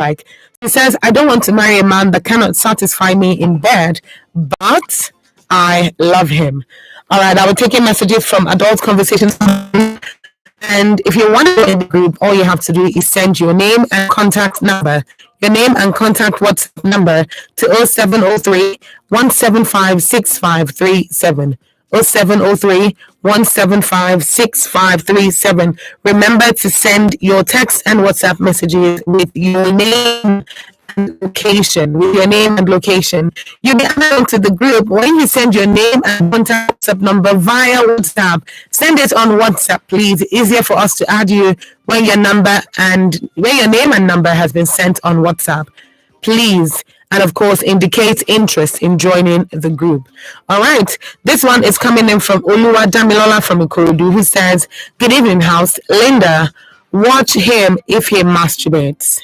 like. He says, I don't want to marry a man that cannot satisfy me in bed, but I love him. All right, I will take in messages from Adult Conversations. And if you want to be in the group, all you have to do is send your name and contact number, your name and contact WhatsApp number to 0703 175 6537. 0703 175 6537. Remember to send your text and WhatsApp messages with your name and location. With your name and location, you get added to the group when you send your name and contact WhatsApp number via WhatsApp. Send it on WhatsApp, please. Easier for us to add you when your name and number has been sent on WhatsApp, please. And of course, indicate interest in joining the group. All right. This one is coming in from Oluwa Damilola from Ikorodu, who says, good evening, house. Linda, watch him if he masturbates.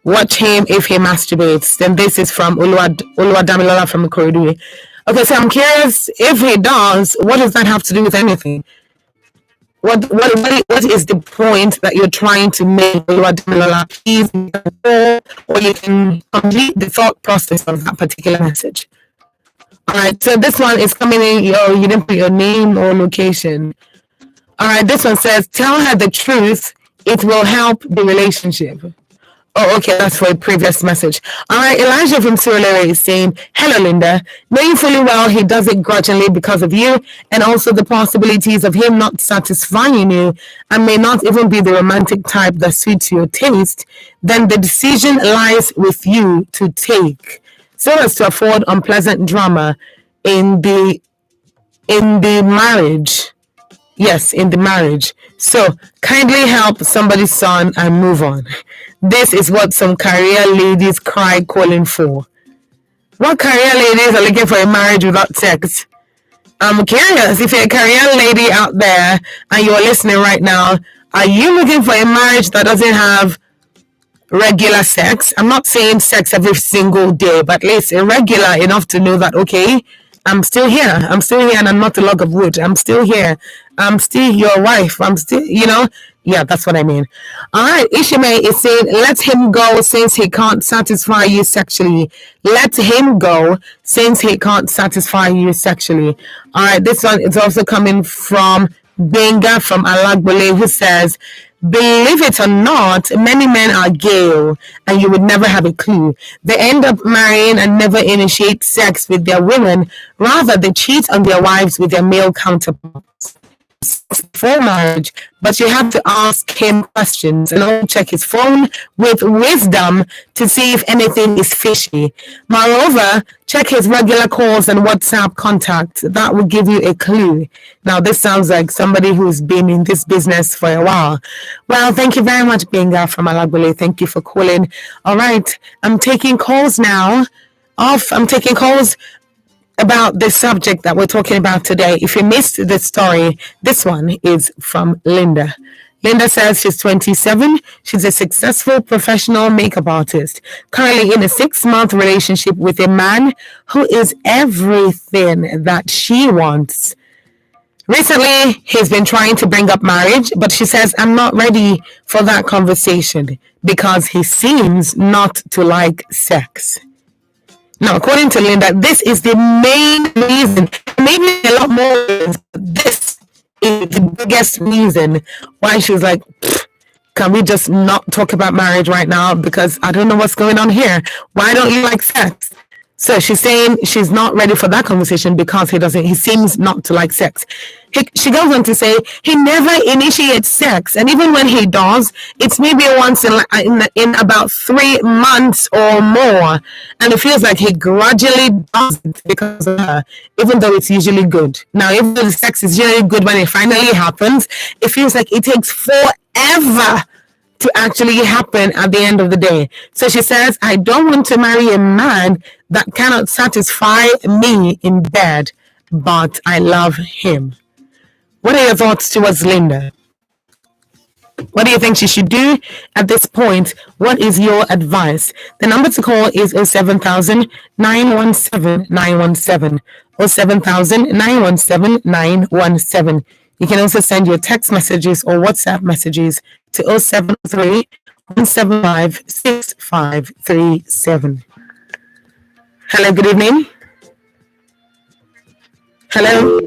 Watch him if he masturbates. Then this is from Oluwa Damilola from Ikorodu. Okay, so I'm curious, if he does, what does that have to do with anything? What is the point that you're trying to make, Oluwa Damilola? Please, or you can complete the thought process of that particular message. All right, so this one is coming in, you didn't put your name or location. All right, this one says, tell her the truth, it will help the relationship. Oh, okay, that's for a previous message. All right, Elijah from Surulere is saying, hello, Linda. Knowing fully well he does it grudgingly because of you, and also the possibilities of him not satisfying you, and may not even be the romantic type that suits your taste, then the decision lies with you to take, so as to afford unpleasant drama in the marriage. Yes, in the marriage. So kindly help somebody's son and move on. This is what some career ladies cry calling for. What career ladies are looking for a marriage without sex? I'm curious, if you're a career lady out there and you're listening right now, are you looking for a marriage that doesn't have regular sex? I'm not saying sex every single day, but at least irregular enough to know that, okay, I'm still here and I'm not a log of wood. I'm still here. I'm still your wife. I'm still, yeah, that's what I mean. All right, Ishmael is saying, let him go since he can't satisfy you sexually. Let him go since he can't satisfy you sexually. All right, this one is also coming from Benga from Alagbole, who says, believe it or not, many men are gay, and you would never have a clue. They end up marrying and never initiate sex with their women. Rather, they cheat on their wives with their male counterparts before marriage, but you have to ask him questions and only check his phone with wisdom to see if anything is fishy. Moreover, check his regular calls and WhatsApp contacts. That will give you a clue. Now, this sounds like somebody who's been in this business for a while. Well, thank you very much, Benga from Alagbole. Thank you for calling. All right, I'm taking calls now. I'm taking calls about the subject that we're talking about today. If you missed the story, this one is from Linda. Linda says she's 27. She's a successful professional makeup artist, currently in a 6-month relationship with a man who is everything that she wants. Recently, he's been trying to bring up marriage, but she says, I'm not ready for that conversation because he seems not to like sex. Now, according to Linda, this is the main reason, maybe a lot more reasons, but this is the biggest reason why she's like, can we just not talk about marriage right now? Because I don't know what's going on here. Why don't you like sex? So she's saying she's not ready for that conversation because he seems not to like sex. She goes on to say he never initiates sex, and even when he does, it's maybe once in about 3 months or more, and it feels like he gradually does it because of her, even though it's usually good. Now, even though the sex is usually good when it finally happens, it feels like it takes forever to actually happen at the end of the day. So she says, I don't want to marry a man that cannot satisfy me in bed, but I love him. What are your thoughts towards Linda? What do you think she should do at this point? What is your advice? The number to call is 07000 917 917. 07000 917 917. You can also send your text messages or WhatsApp messages to 073 1756537. Hello, good evening. Hello.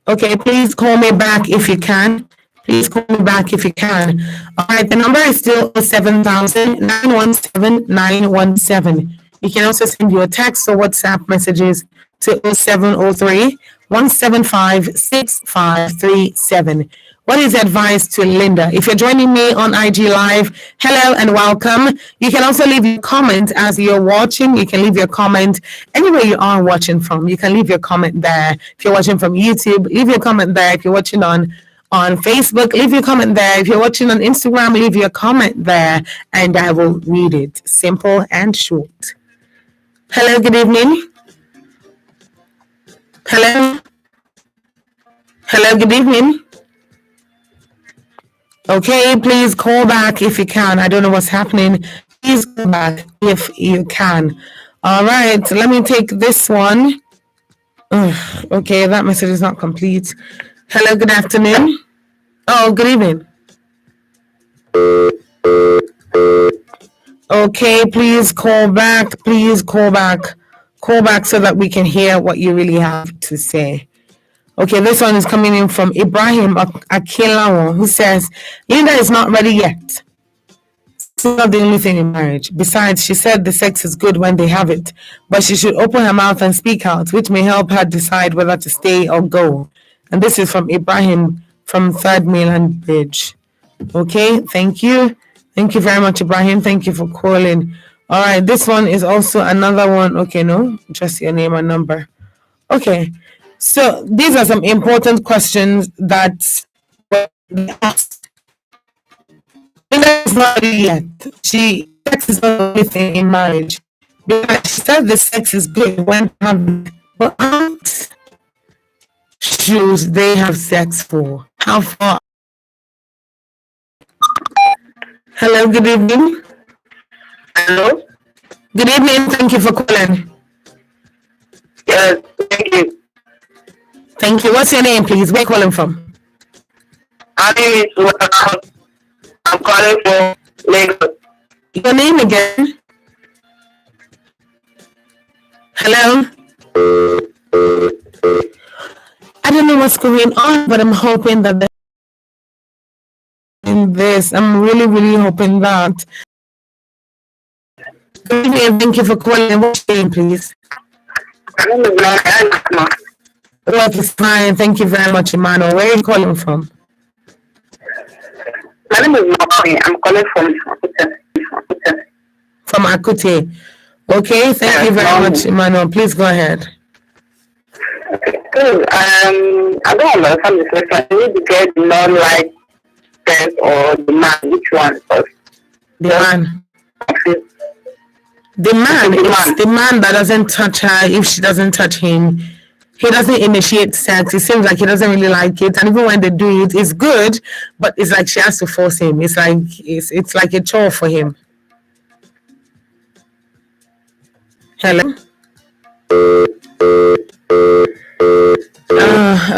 Okay, please call me back if you can. Please call me back if you can. All right, the number is still 7,000 917 917. You can also send your text or WhatsApp messages to 0703 175 6537. What is advice to Linda? If you're joining me on IG Live, hello and welcome. You can also leave your comment as you're watching. You can leave your comment anywhere you are watching from. You can leave your comment there. If you're watching from YouTube, leave your comment there. If you're watching on Facebook, leave your comment there. If you're watching on Instagram, leave your comment there and I will read it. Simple and short. Hello, good evening. Hello. Hello, good evening. Okay, please call back if you can. I don't know what's happening. Please call back if you can. All right, let me take this one. Okay, that message is not complete. Hello, good afternoon. Oh, good evening. Okay, please call back. Please call back. Call back so that we can hear what you really have to say. Okay, this one is coming in from Ibrahim Akilawo, who says, Linda is not ready yet. It's not the only thing in marriage. Besides, she said the sex is good when they have it, but she should open her mouth and speak out, which may help her decide whether to stay or go. And this is from Ibrahim from Third Mainland Bridge. Okay, thank you. Thank you very much, Ibrahim. Thank you for calling. All right, this one is also another one. Okay, no, just your name and number. Okay. So these are some important questions that were asked. Linda is not ready yet. Sex is not the only thing in marriage. Because she said the sex is good when having, but how should they have sex for? How far? Hello, good evening. Hello. Good evening. Thank you for calling. Yes, thank you. Thank you. What's your name, please? Where are you calling from? My name is I'm calling from Lagos. Your name again? Hello? I don't know what's going on, but I'm hoping that in this, I'm really, really hoping that. Good evening. Thank you for calling. What's your name, please? My name is Emmanuel. Work is fine. Thank you very much, Emmanuel. Where are you calling from? My name is Maponi. I'm calling from Akute. From Akute. Okay, thank you very much, Emmanuel. Please go ahead. Good. I don't understand the question. You need to get the non-right sex or the man. Which one first? The man. The man is the man that doesn't touch her if she doesn't touch him. He doesn't initiate sex. It seems like he doesn't really like it, and even when they do it, it's good, but it's like she has to force him. It's like a chore for him. Hello.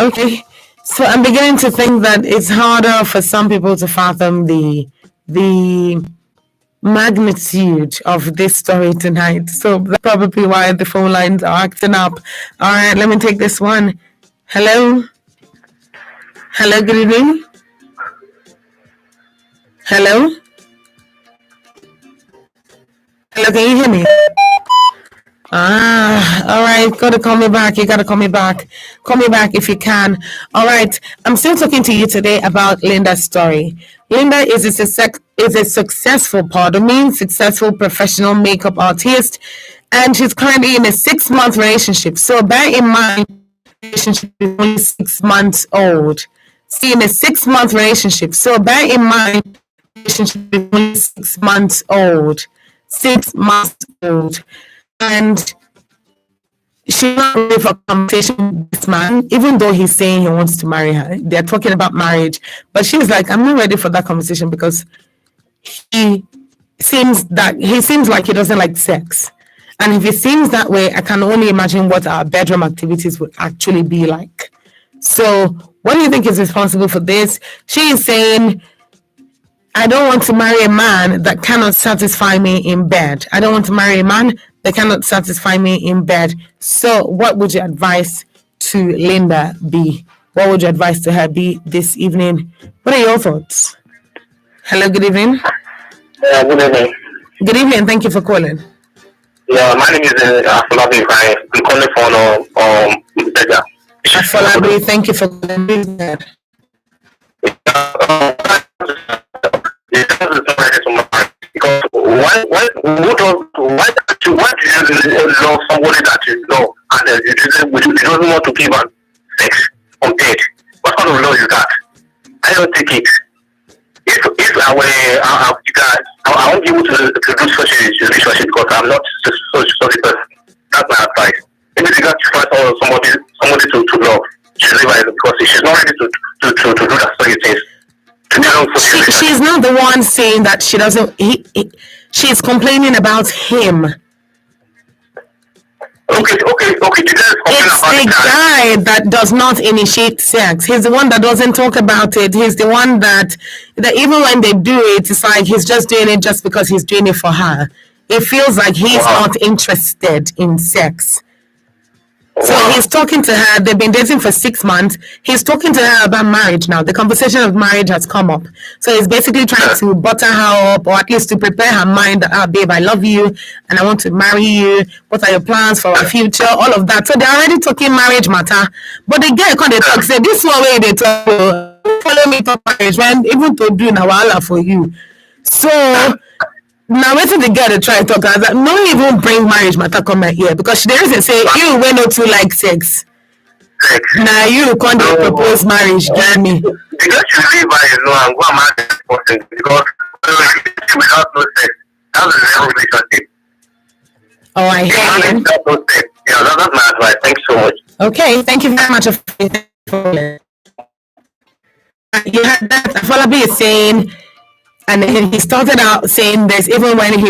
Okay. So I'm beginning to think that it's harder for some people to fathom the magnitude of this story tonight. So that's probably why the phone lines are acting up. All right, let me take this one. Hello? Hello, good evening? Hello? Hello, can you hear me? All right, gotta call me back. You gotta call me back. Call me back if you can. All right, I'm still talking to you today about Linda's story. Linda is a successful successful professional makeup artist, and she's currently in a 6-month relationship. So bear in mind, the relationship is only 6 months old. See, in a 6-month relationship. So bear in mind, the relationship is only 6 months old. 6 months old. And she's not ready for a conversation with this man, even though he's saying he wants to marry her. They're talking about marriage, but she's like, I'm not ready for that conversation because he seems like he doesn't like sex. And if it seems that way, I can only imagine what our bedroom activities would actually be like. So what do you think is responsible for this? She is saying I don't want to marry a man that cannot satisfy me in bed. I don't want to marry a man that cannot satisfy me in bed. So, what would your advice to Linda be? What would your advice to her be this evening? What are your thoughts? Hello, good evening. Yeah, good evening. Good evening. Thank you for calling. Yeah, my name is Afolabi. I'm calling for Tega. Afolabi, thank you for calling. Because why do you love somebody that you love and you don't want to give her sex on bed? What kind of love is that? I don't take it. If I were I won't be able to do such a relationship because I'm not such a person. That's my advice. Maybe you got to find somebody to love. She's because she's not ready to do that sort of things. No, she's not the one saying that she doesn't. She's complaining about him. Okay. It's the guy that does not initiate sex. He's the one that doesn't talk about it. He's the one that even when they do it, it's like he's just doing it just because he's doing it for her. It feels like he's not interested in sex. So he's talking to her. They've been dating for 6 months. He's talking to her about marriage now. The conversation of marriage has come up. So he's basically trying to butter her up, or at least to prepare her mind that, babe, I love you and I want to marry you. What are your plans for our future? All of that. So they're already talking marriage matter. But the girl can't talk. Say, this one way they talk. Follow me to marriage. When even to do now, for you. So now waiting the girl to try to talk that no even bring marriage matter come my ear because she doesn't say you went not to like sex. Now you can't propose marriage, give me. Because you live by and go and marry this person because without no sex, that's a real relationship. Oh, I hear you. Yeah, that's my advice. Thanks so much. Okay, thank you very much for you had that Afolabi is saying. And he started out saying this even when he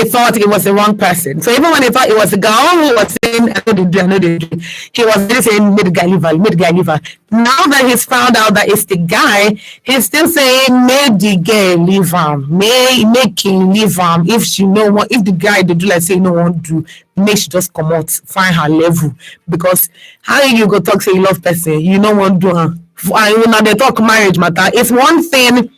thought it was the wrong person. So even when he thought it was the girl who was saying, I know they do, he was really saying, mid guy liver. Now that he's found out that it's the guy, he's still saying, make the girl leave him. Make him leave him. If she know what, if the guy they do like say no one do, make she just come out, find her level. Because how you go talk say you love person, you know what do her. Now they talk marriage matter. It's one thing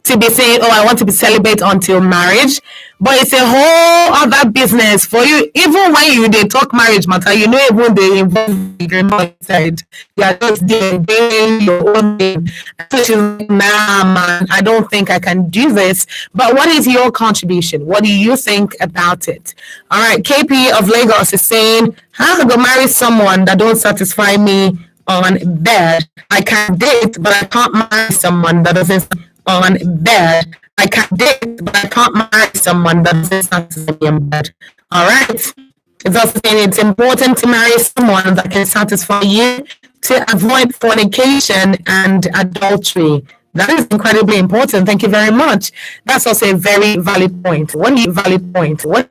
to be saying, oh, I want to be celibate until marriage, but it's a whole other business for you. Even when they talk marriage matter, you know, even they involve the grandma inside. You are just doing your own thing. So she's like, nah, man, I don't think I can do this. But what is your contribution? What do you think about it? All right, KP of Lagos is saying, how to go marry someone that don't satisfy me on bed. I can date, but I can't marry someone that doesn't on bed. I can date, but I can't marry someone that doesn't satisfy me on bed. All right. It's also saying it's important to marry someone that can satisfy you to avoid fornication and adultery. That is incredibly important. Thank you very much. That's also a very valid point. What do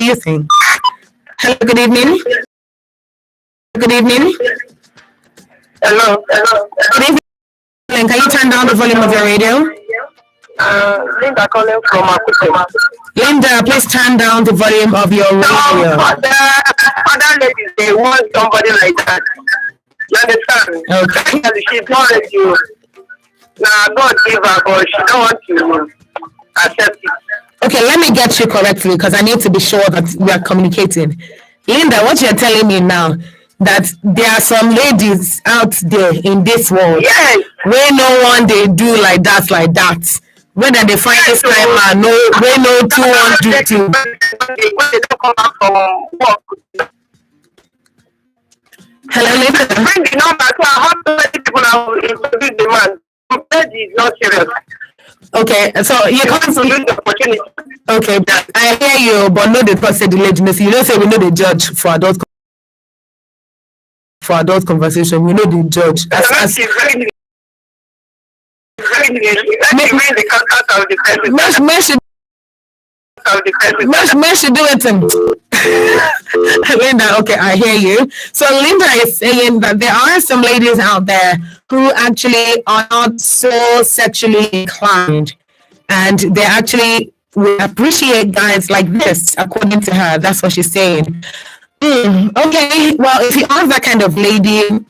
you think? Hello, good evening. Good evening. Hello. Good evening. Can you turn down the volume of your radio? Linda calling from Akute. Linda, please turn down the volume of your radio. Other ladies, they want somebody like that. You understand? Okay. She's not ready. Now, God gave her, but she don't want to accept it. Okay, let me get you correctly because I need to be sure that we are communicating. Linda, what you're telling me now, that there are some ladies out there in this world where no one they do like that. Whether they find this time man, where no 200 to. When they don't come back from work. Hello, Linda. Bring the number to how many people are including the man. That is not serious. Okay, so you can't use the opportunity. Okay, I hear you, but no, they trust the laziness. You don't say we know the judge for adult conversation. We know the judge. Mesh do it. Linda, okay, I hear you. So Linda is saying that there are some ladies out there who actually are not so sexually inclined, and they actually would appreciate guys like this, according to her. That's what she's saying. Okay, well, if you are that kind of lady,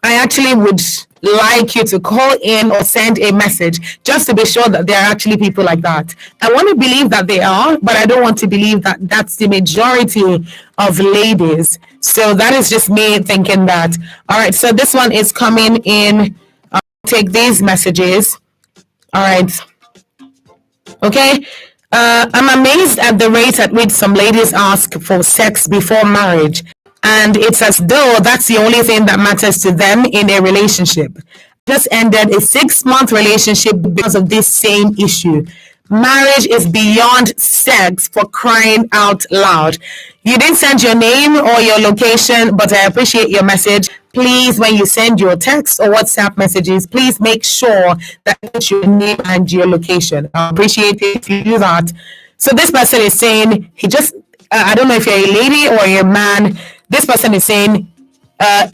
I actually would like you to call in or send a message just to be sure that there are actually people like that. I want to believe that they are, but I don't want to believe that that's the majority of ladies. So that is just me thinking that. All right, so this one is coming in. Take these messages. All right. Okay. I'm amazed at the rate at which some ladies ask for sex before marriage. And it's as though that's the only thing that matters to them in a relationship. Just ended a 6-month relationship because of this same issue. Marriage is beyond sex, for crying out loud. You didn't send your name or your location, but I appreciate your message. Please, when you send your text or WhatsApp messages, please make sure that it's your name and your location. I appreciate it if you do that. So this person is saying, I don't know if you're a lady or you're a man. This person is saying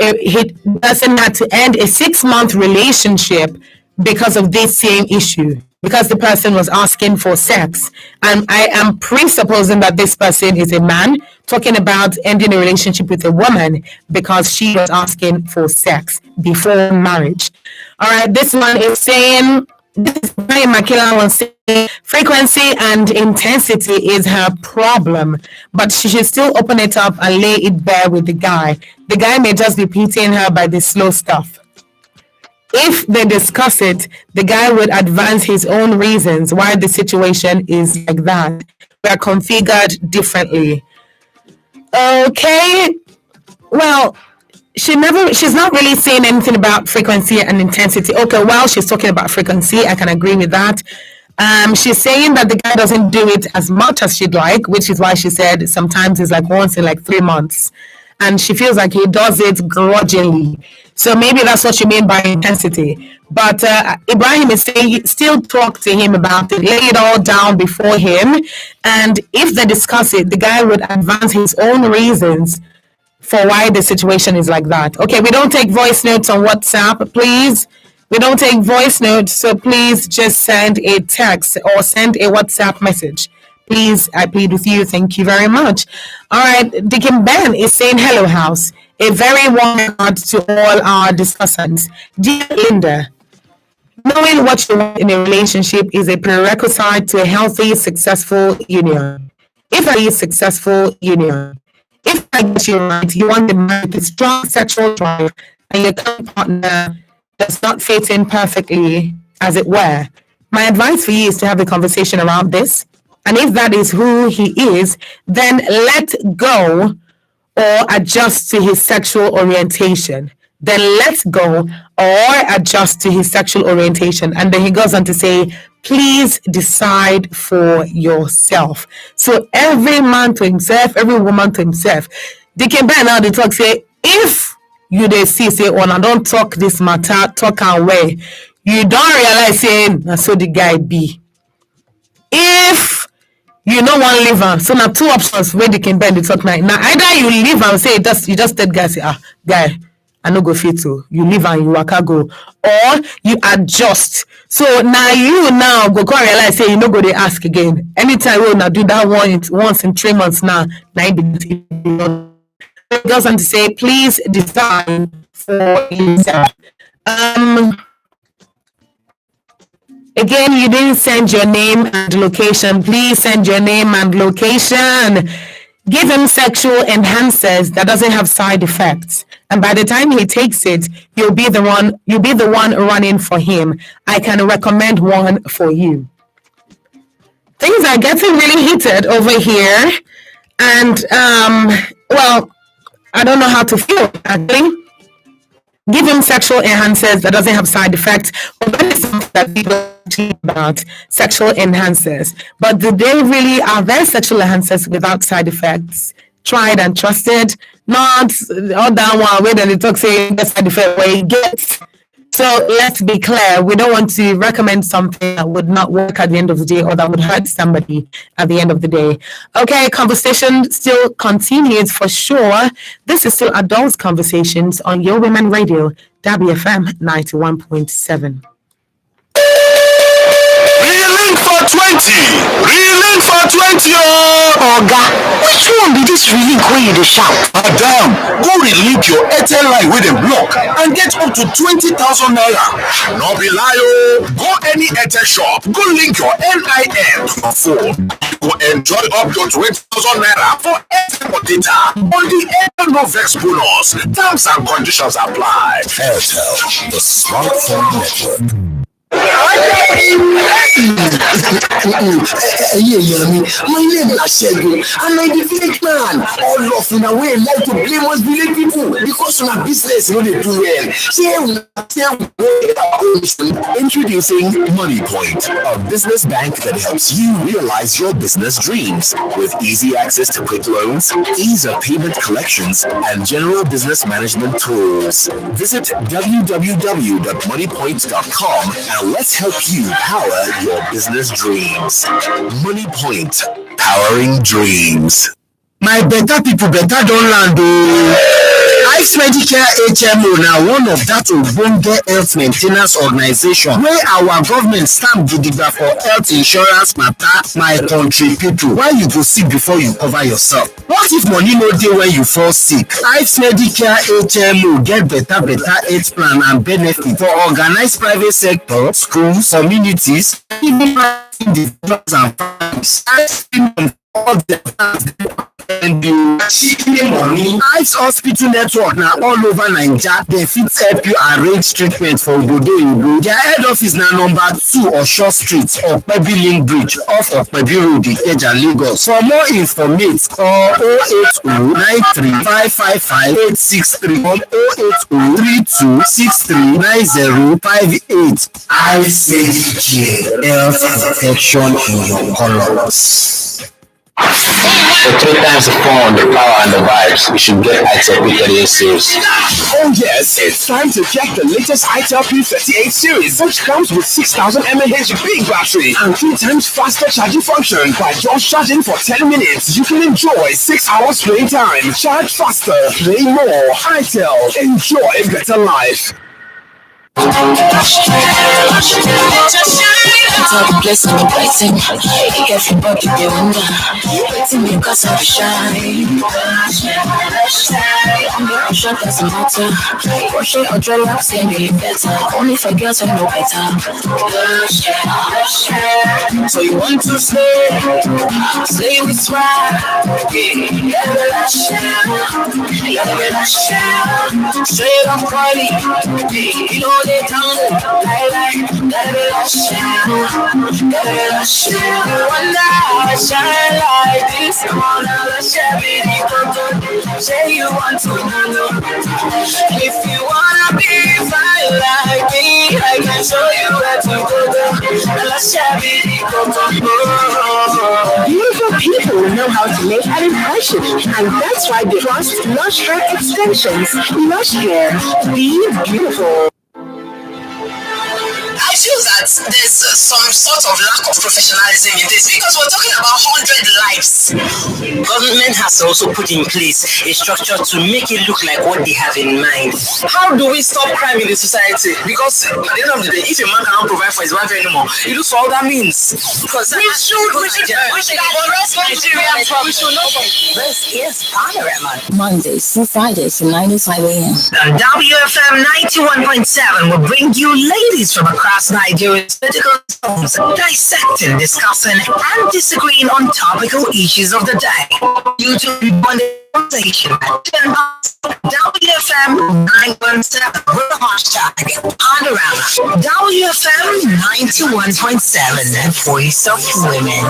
he doesn't have to end a 6-month relationship because of this same issue, because the person was asking for sex. And I am presupposing that this person is a man talking about ending a relationship with a woman because she was asking for sex before marriage. All right, this one is saying, this is Brian Makila was saying, frequency and intensity is her problem, but she should still open it up and lay it bare with the guy. The guy may just be pitying her by the slow stuff. If they discuss it, the guy would advance his own reasons why the situation is like that. We are configured differently. Okay, well, she's not really saying anything about frequency and intensity. Okay, well, she's talking about frequency. I can agree with that. She's saying that the guy doesn't do it as much as she'd like, which is why she said sometimes it's like once in like 3 months. And she feels like he does it grudgingly. So maybe that's what you mean by intensity. But Ibrahim is saying still talk to him about it, lay it all down before him. And if they discuss it, the guy would advance his own reasons for why the situation is like that. Okay, we don't take voice notes on WhatsApp, please. We don't take voice notes, so please just send a text or send a WhatsApp message. Please, I plead with you. Thank you very much. All right, Deacon Ben is saying, hello, house. A very warm regard to all our discussants. Dear Linda, knowing what you want in a relationship is a prerequisite to a healthy, successful union. If I get you right, you want a man with strong sexual drive and your current partner does not fit in perfectly, as it were. My advice for you is to have a conversation around this. And if that is who he is, then let go or adjust to his sexual orientation. And then he goes on to say, please decide for yourself. So every man to himself, every woman to himself. They can bear now the talk say, if you dey see say, oh, I don't talk this matter, talk away. You don't realize saying, that's so the guy be. If you no one leave am, so now 2 options where they can bend the talk now. Now either you leave and say you just tell guy say, guy, I no go fit to. You leave and you waka go, or you adjust. So now you go come realize say you no go dey ask again. Anytime we now do that once in 3 months now it goes on to say, please decide for yourself. Again, you didn't send your name and location. Please send your name and location. Give him sexual enhancers that doesn't have side effects. And by the time he takes it, you'll be the one running for him. I can recommend one for you. Things are getting really heated over here. And, well, I don't know how to feel, actually. Give him sexual enhancers that doesn't have side effects. Well, that is something that people actually about sexual enhancers. But are there sexual enhancers without side effects? Tried and trusted, not all that one where they talk say side effect where you get So let's be clear, we don't want to recommend something that would not work at the end of the day or that would hurt somebody at the end of the day. Okay, conversation still continues for sure. This is still Adults Conversations on Your Women Radio, WFM 91.7. Reeling for 20! Reeling for 20! Oh! Oga, which one be this relink wey you dey shout? Madam, go relink your Airtel line with a block and get up to 20,000 naira. No be lie o. Go any Airtel shop, go link your NIN to your phone. Go enjoy up to 20,000 naira for Airtel data on the Airtel No Vex bonus. Terms and conditions apply. Airtel, the smartphone network. My name na Segun and I be village man. All of una wey like to blame us village people because una business no dey do well. Introducing Money Point, a business bank that helps you realize your business dreams with easy access to quick loans, ease of payment collections, and general business management tools. Visit www.moneypoint.com and let's help you power your business dreams. Money Point, powering dreams. My better people better don land o. Ice Medicare HMO na one of that ogbonge health maintenance organization wey our government stamp gidigba for health insurance matter. My country people, why you go sick before you cover yourself? What if money no dey when you fall sick? Ice Medicare HMO get better health plan and benefit for organized private sector, schools, communities, even individuals and families. All the and the money. Ice Hospital Network na all over Naija. They fit help you arrange treatment for Obodo Oyibo. Their head office na number 2 Osho Street, Okpebi Link Bridge, off Okpebi Road, Ikeja, Lagos. For more information, call 080-93-555-863 or 080-3263-9058. Ice Medicare, health protection in your colors. For 3 times the phone, the power and the vibes, you should get ITEL P38 series. Oh yes, it's time to check the latest ITEL P38 series, which comes with 6,000 mAh big battery and 3 times faster charging function. By just charging for 10 minutes, you can enjoy 6 hours playing time. Charge faster, play more. ITEL, enjoy better life. It's all the blessing and blessing. Everybody they wonder. Waiting me cause I shine. I'm your ocean doesn't matter. Crochet or dreadlocks can be better. Only for girls who know better. So you want to slay? Slay with swag. Straight up party. You know they tell it. Wonder how I shine like this. Say you want to know. If you wanna be fine like me, I can show you where to go. Beautiful people know how to make an impression, and that's why they trust Lush Hair Extensions. Lush Hair, be beautiful. I feel that there's some sort of lack of professionalism in this because we're talking about 100 lives. Government has also put in place a structure to make it look like what they have in mind. How do we stop crime in the society? Because at the end of the day, if a man cannot provide for his wife anymore, he looks for all that means. Because we should arrest Nigerians. We should not. This is Panorama. Mondays through Fridays from 9 to 5 a.m. WFM 91.7 will bring you ladies from across Nigeria's political zones, dissecting, discussing, and disagreeing on topical issues of the day. You to be on the conversation at WFM 917 with the hashtag Panorama. WFM 91.7, Voice of Women.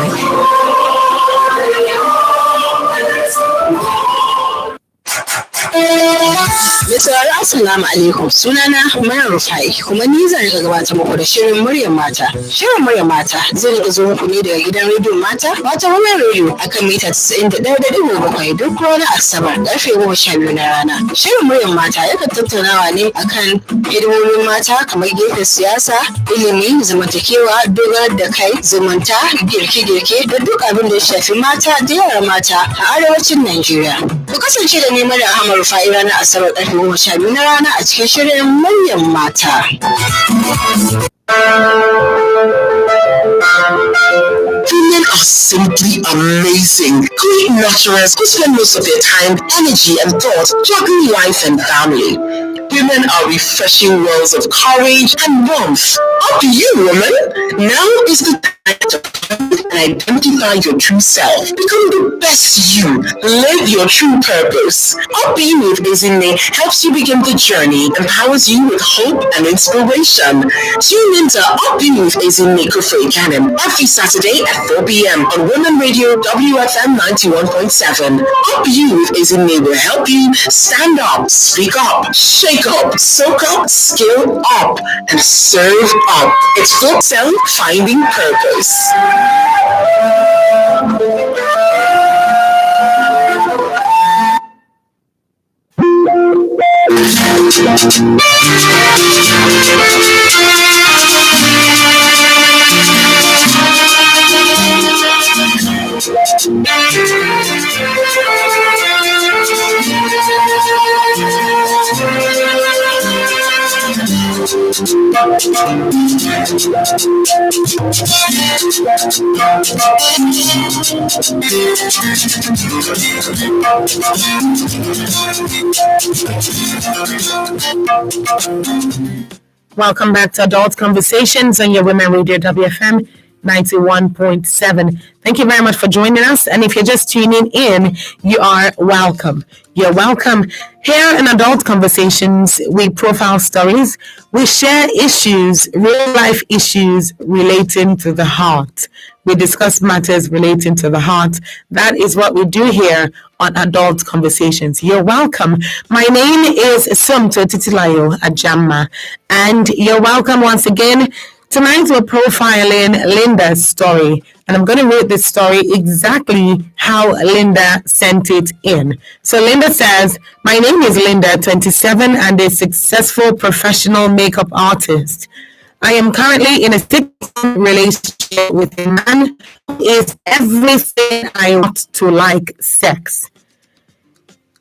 Misali assalamu alaikum, sunana Maryam Rufai kuma ni zan rika gabatar muku da shirin muryar mata. Shirin muryar mata zai rika zo muku ne daga gidan rediyo mata wata Women Radio akan mita 91.7 duk ranar Asabar karfe 12 na rana. Shirin muryar mata yakan tattaunawa ne akan hidimomin mata kamar gefen siyasa, ilimi, zamantakewa, dogaro da kai, zumunta, girke-girke da duk abin da ya shafi mata da yara mata a arewacin Najeriya. Ku kasance da ni Maryam Ahmad Rufai ranar Asabar karfe 12 na rana a cikin shirin muryar mata. Women are simply amazing. Great naturals who spend most of their time, energy, and thought juggling life and family. Women are refreshing wells of courage and warmth. Up to you, woman. Now is the time to find and identify your true self. Become the best you. Live your true purpose. Up You with Izine helps you begin the journey, empowers you with hope and inspiration. Tune into Up You with Izine Kofi Cannon every Saturday at 4 p.m. on Women Radio WFM 91.7. Up You with Izine will help you stand up, speak up, shake up, soak up, skill up, and serve up. It's full self finding purpose. Welcome back to Adult Conversations on your Women Radio WFM 91.7. Thank you very much for joining us. And if you're just tuning in, you are welcome. You're welcome. Here in Adult Conversations, we profile stories, we share issues, real life issues relating to the heart. We discuss matters relating to the heart. That is what we do here on Adult Conversations. You're welcome. My name is Sumto Titilayo Ajama, and you're welcome once again. Tonight we're profiling Linda's story, and I'm going to read this story exactly how Linda sent it in. So Linda says, my name is Linda, 27, and a successful professional makeup artist. I am currently in a 6-month relationship with a man who is everything I want to like sex.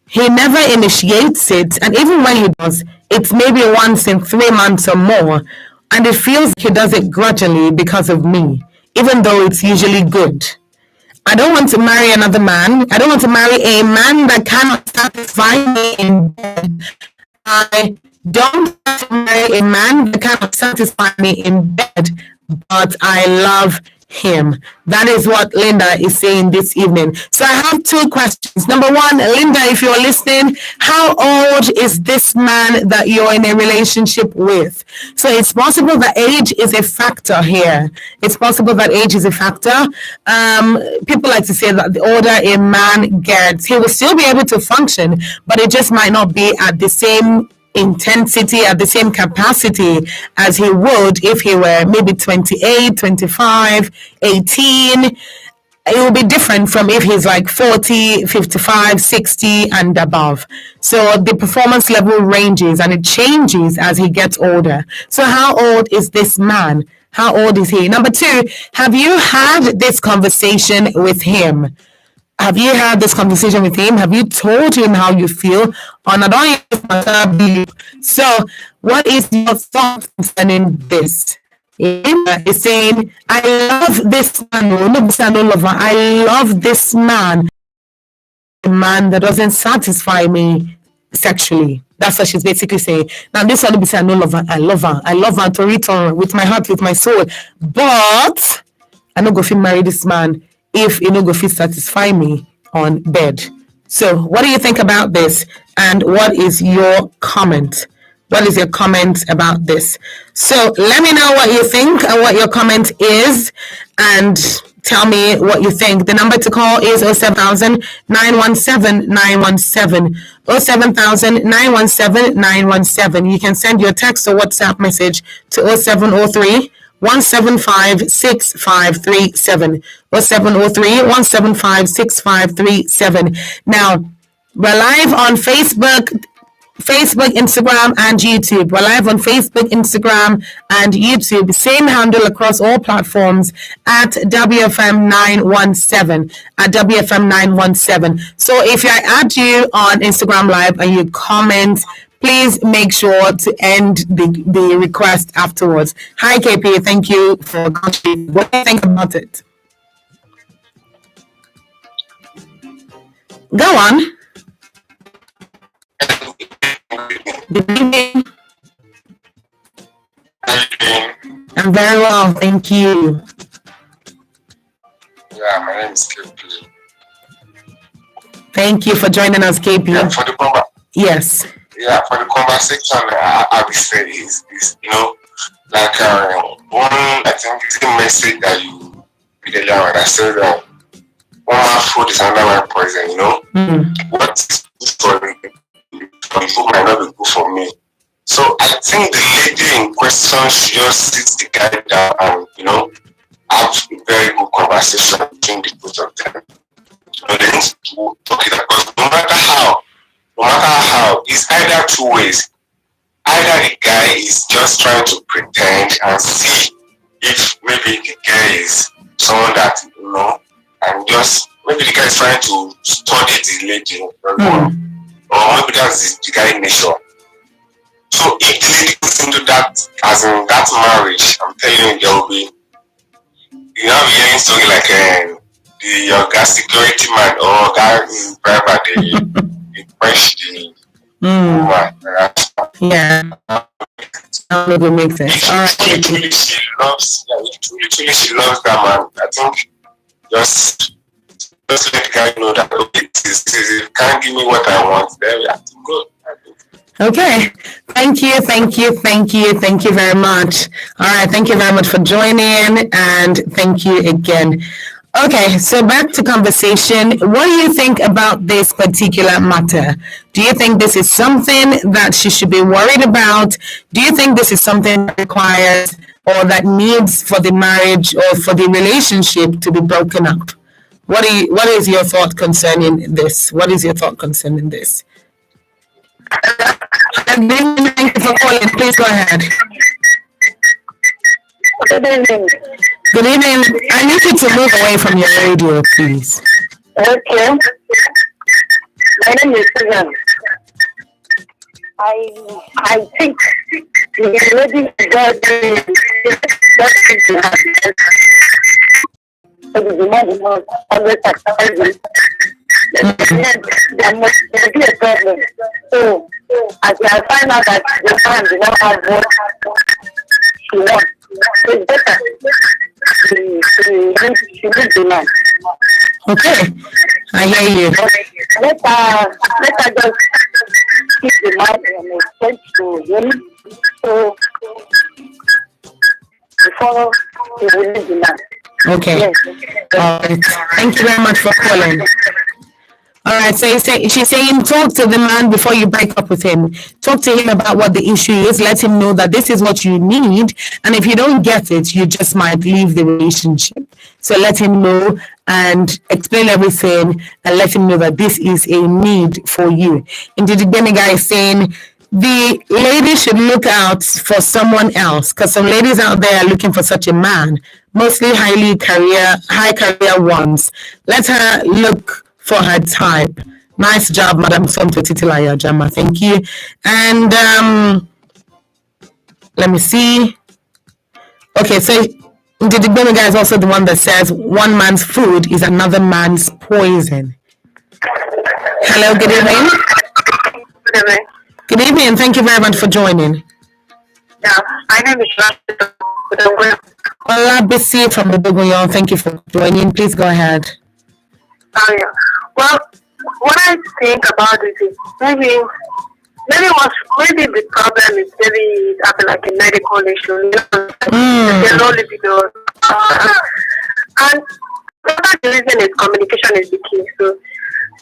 He never initiates it, and even when he does, it's maybe once in 3 months or more, and it feels like he does it grudgingly because of me, even though it's usually good. I don't want to marry another man. I don't want to marry a man that cannot satisfy me in bed. I don't want to marry a man that cannot satisfy me in bed, but I love him. That is what Linda is saying this evening. So I have 2 questions. Number 1, Linda, if you're listening, how old is this man that you're in a relationship with? So it's possible that age is a factor here. It's possible that age is a factor. People like to say that the older a man gets, he will still be able to function, but it just might not be at the same intensity, at the same capacity as he would if he were maybe 28, 25, 18. It will be different from if he's like 40, 55, 60 and above. So the performance level ranges and it changes as he gets older. So how old is this man? How old is he? Number 2, have you had this conversation with him? Have you had this conversation with him? Have you told him how you feel? So, what is your thought concerning this? Linda is saying, I love this man. I love this man. A man that doesn't satisfy me sexually. That's what she's basically saying. Now, this one will be saying, no love her. I love her. I love her to return with my heart, with my soul. But I'm not going to marry this man if you know go fit satisfy me on bed. So what do you think about this? And what is your comment? What is your comment about this? So let me know what you think and what your comment is. And tell me what you think. The number to call is 07000 917 917. 07000 917 917. You can send your text or WhatsApp message to 0703 175 6537. 0703 175 6537. Now, we're live on Facebook, Instagram, and YouTube. We're live on Facebook, Instagram, and YouTube. Same handle across all platforms at WFM 917. At WFM 917. So if I add you on Instagram Live and you comment, please make sure to end the request afterwards. Hi, KP. Thank you for watching. What do you think about it? Go on. Good evening. I'm very well, thank you. Yeah, my name is KP. Thank you for joining us, KP. Yeah, for the yes. Yeah, for the conversation, I will say is like one, I think it's a message that you really want. I said that one man food is another man poison. What is good for me might not be good for me. So I think the lady in question should just sit the guy down and have a very good conversation between the both of them. They need to talk it because no matter how, it's either two ways. Either the guy is just trying to pretend and see if maybe the guy is someone that and just maybe the guy is trying to study the lady, or maybe that's the guy's nature. So if the lady goes into that, as in that marriage, I'm telling you, there will be, hearing something like your gas security man or guy in private, they crush the woman. Yeah. That would make sense. All right. Truly, she loves that man. I think just let the guy know that okay, you can't give me what I want, then we have to go. Okay. Thank you very much. All right. Thank you very much for joining, and thank you again. Okay, so back to conversation. What do you think about this particular matter? Do you think this is something that she should be worried about? Do you think this is something that requires or that needs for the marriage or for the relationship to be broken up? What is your thought concerning this? What is your thought concerning this? Thank you for calling. Please go ahead. Good evening. Good evening. I need you to move away from your radio, please. Okay. My name is Susan. I think the lady got the man was always accepted. There must be a problem. So, as I find out that the man did not have what she wants, it's better. She needs the man. Okay, I hear you. Let her just keep the man and extend to him. So, before he will leave the man. Okay. Yes. All right. Thank you very much for calling. All right. So she's saying talk to the man before you break up with him. Talk to him about what the issue is. Let him know that this is what you need. And if you don't get it, you just might leave the relationship. So let him know and explain everything and let him know that this is a need for you. Indeed, the guy is saying the lady should look out for someone else because some ladies out there are looking for such a man, mostly high career ones. Let her look for her type. Nice job, Madam Somto Titilaya Jama. Thank you. And let me see. Okay, so the Digbemi guy is also the one that says one man's food is another man's poison. Hello, good evening. Good evening. Good evening. Thank you very much for joining. Yeah, my name is Olabisi from the Dogoyon. Thank you for joining. Please go ahead. Yeah. Well, what I think about it is maybe the problem is maybe having like a medical issue. And But the reason is communication is the key. So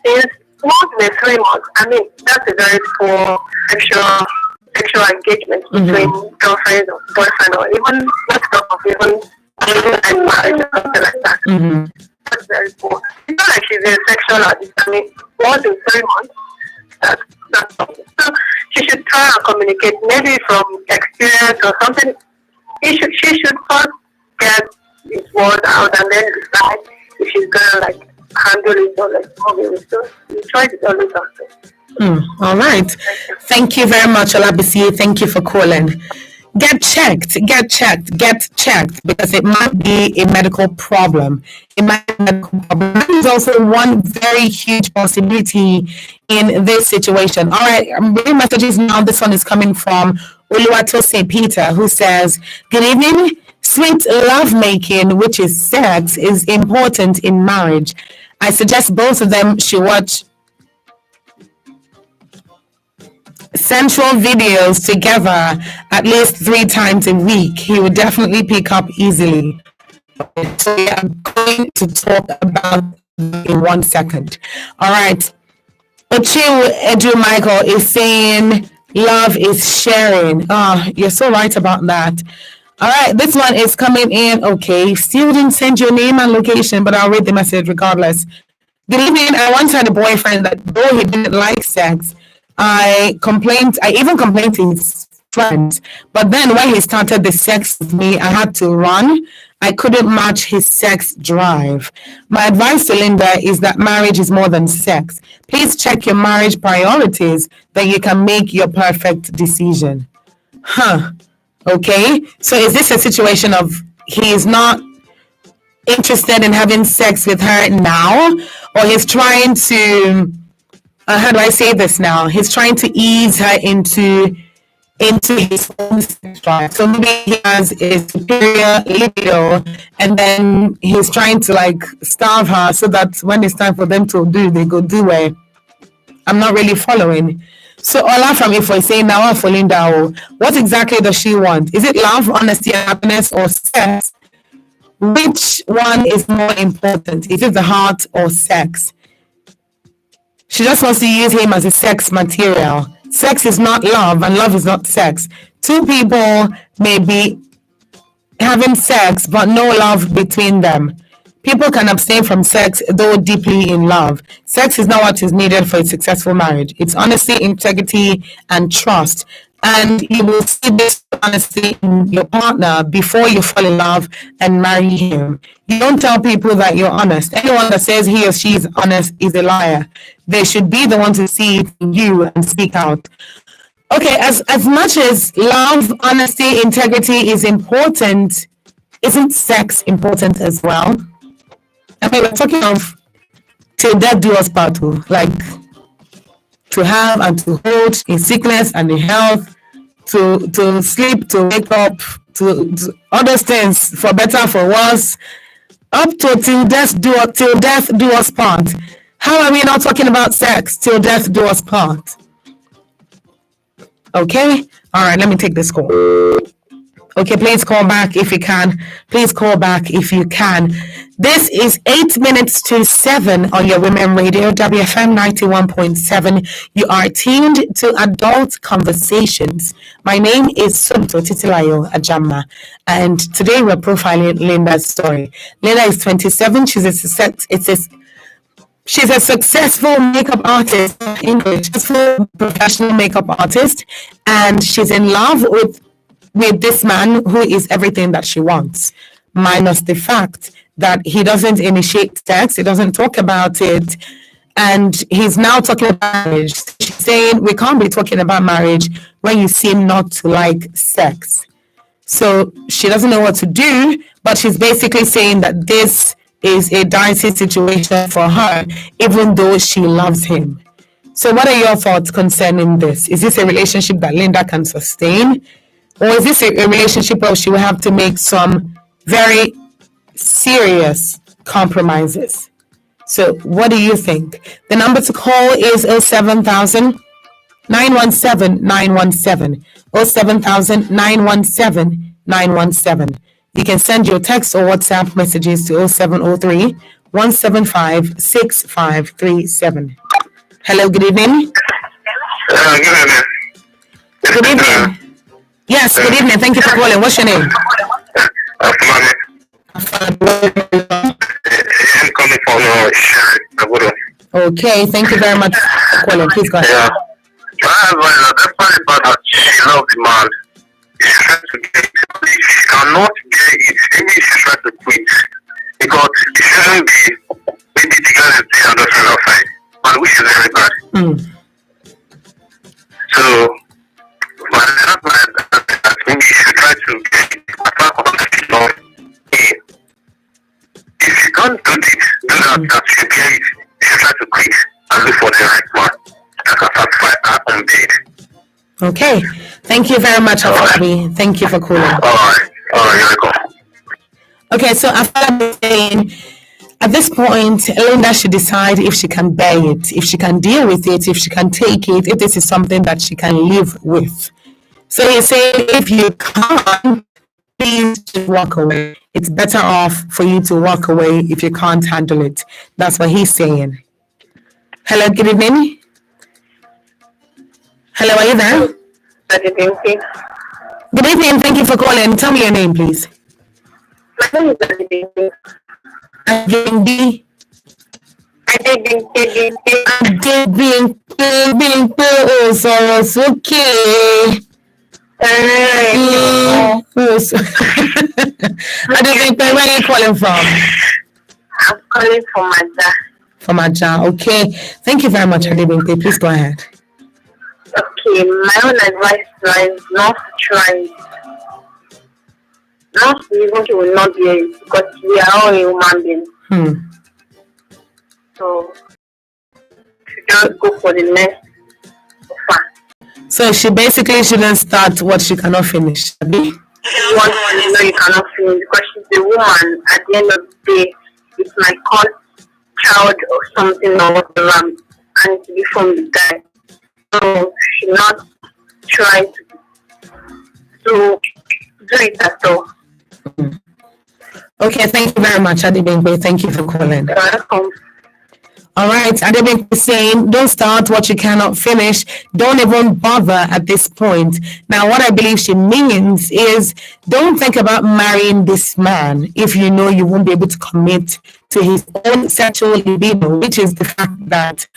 since once in 3 months, I mean that's a very poor sexual engagement between girlfriends or boyfriend or even not talk of even and marriage or something like that. That's very poor. It's not like she's a sexual addict. I mean, once in 3 months, that's something. So she should try and communicate, maybe from experience or something. She should first get his word out and then decide if she's gonna like handle it or like move it. So the choice is always after. All right. Thank you very much, Olabisi. Thank you for calling. Get checked, because it might be a medical problem. It might be a medical problem. That is also one very huge possibility in this situation. All right, I'm reading messages now. This one is coming from Oluwatose Peter, who says, "Good evening. Sweet lovemaking, which is sex, is important in marriage. I suggest both of them should watch sensual videos together at least 3 times a week. He would definitely pick up easily." So we are going to talk about in 1 second. All right. Ochiu Edu Michael is saying love is sharing. You're so right about that. All right, this one is coming in. Okay, still didn't send your name and location, but I'll read the message regardless. Good evening. I once had a boyfriend that though he didn't like sex, I even complained to his friends. But then when he started the sex with me, I had to run. I couldn't match his sex drive. My advice to Linda is that marriage is more than sex. Please check your marriage priorities, then you can make your perfect decision. Okay. So is this a situation of he is not interested in having sex with her now, or he's trying to how do I say this now? He's trying to ease her into his own sex drive. So maybe he has a superior libido, and then he's trying to like starve her so that when it's time for them to do, they go do it. I'm not really following. So Ola from Ifo is saying now for Linda, what exactly does she want? Is it love, honesty, and happiness, or sex? Which one is more important? Is it the heart or sex? She just wants to use him as a sex material. Sex is not love, and love is not sex. 2 people may be having sex, but no love between them. People can abstain from sex, though deeply in love. Sex is not what is needed for a successful marriage. It's honesty, integrity, and trust. And you will see this honesty in your partner before you fall in love and marry him. You don't tell people that you're honest. Anyone that says he or she is honest is a liar. They should be the one to see it in you and speak out. Okay, as much as love, honesty, integrity is important, isn't sex important as well? I mean, we're talking of till death do us part, like to have and to hold in sickness and in health, to sleep, to wake up, to other things, for better, for worse, up to till death do us part. How are we not talking about sex till death do us part? Okay, all right, let me take this call. Okay, please call back if you can. Please call back if you can. This is 8 minutes to 7 on your Women Radio, WFM 91.7. You are tuned to Adult Conversations. My name is Sunto Titilayo Ajama, and today we're profiling Linda's story. Linda is 27. She's a successful makeup artist, successful professional makeup artist, and she's in love with this man who is everything that she wants, minus the fact that he doesn't initiate sex, he doesn't talk about it, and he's now talking about marriage. She's saying we can't be talking about marriage when you seem not to like sex. So she doesn't know what to do, but she's basically saying that this is a dicey situation for her, even though she loves him. So what are your thoughts concerning this? Is this a relationship that Linda can sustain? Or is this a relationship where she will have to make some very serious compromises? So what do you think? The number to call is 07000 917 917. 07000 917 917. You can send your text or WhatsApp messages to 0703 175 6537. Hello, good evening. Good evening. Good evening. Yes, good evening. Thank you for calling. What's your name? I'm coming from Sherry. Okay, thank you very much for calling. Please go ahead. Yeah. That's funny about that. She loves the man. She's trying to get it. She cannot get it. Maybe she's trying to quit. Because it shouldn't be. Maybe the girl is there on the friend outside. But which is very bad. So, but that's why I think she should try to get it. Apart from that, she loves him. If she can't do this, do that, that she get it. She try to quit and look for the right man that can satisfy her own need. Okay. Thank you very much, Afabi. Thank you for calling. All right, you're welcome. Okay, so Afabi is saying, at this point, Linda should decide if she can bear it, if she can deal with it, if she can take it, if this is something that she can live with. So he's saying, if you can't, please just walk away. It's better off for you to walk away if you can't handle it. That's what he's saying. Hello, good evening. Hello, are you there? Good evening. Good evening. Thank you for calling. Tell me your name, please. My name is Adebimpe. Adebimpe. Oh, sorry, it's okay. Adebimpe, where are you calling from? I'm calling from Aja. From Aja, okay. Thank you very much, Adebimpe. Please go ahead. Okay, my own advice is not to try it. Not even she will not be it because we are all human beings. So, she just go for the next offer. So she basically shouldn't start what she cannot finish. You want to know you cannot finish because she's a woman. At the end of the day, it might cause child or something or whatever, and to be from the guy. So she not try to do it at all. Okay, thank you very much, Adebimpe. Thank you for calling. You're welcome. All right, Adebimpe is saying, don't start what you cannot finish. Don't even bother at this point. Now, what I believe she means is, don't think about marrying this man if you know you won't be able to commit to his own sexual libido, which is the fact that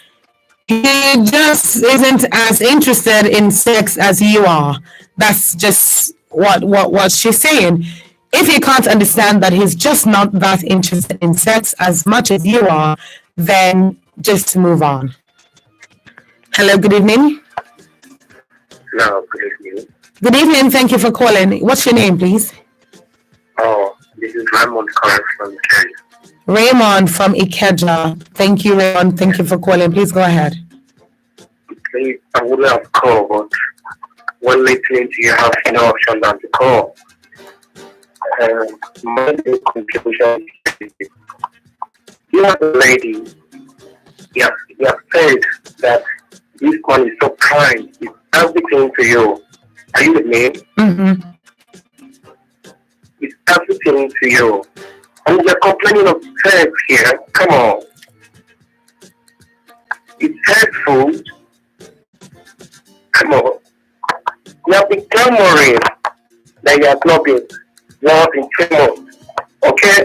he just isn't as interested in sex as you are. That's just what she's saying. If you can't understand that he's just not that interested in sex as much as you are, then just move on. Hello, good evening. No, good evening. Good evening, thank you for calling. What's your name, please? Oh, this is Raymond calling from Ikeja. Raymond from Ikeja. Thank you, Raymond. Thank you for calling. Please go ahead. Please, I would have called, but when listening to you, have no option than to call. My conclusion is, you are the lady. You have said that this one is so kind. It's everything to you. Are you with me? Mm-hmm. It's everything to you. And you're complaining of sex here. Come on. It's hurtful. Come on. You have been clamoring that you have not been. You have been 3 months. Okay?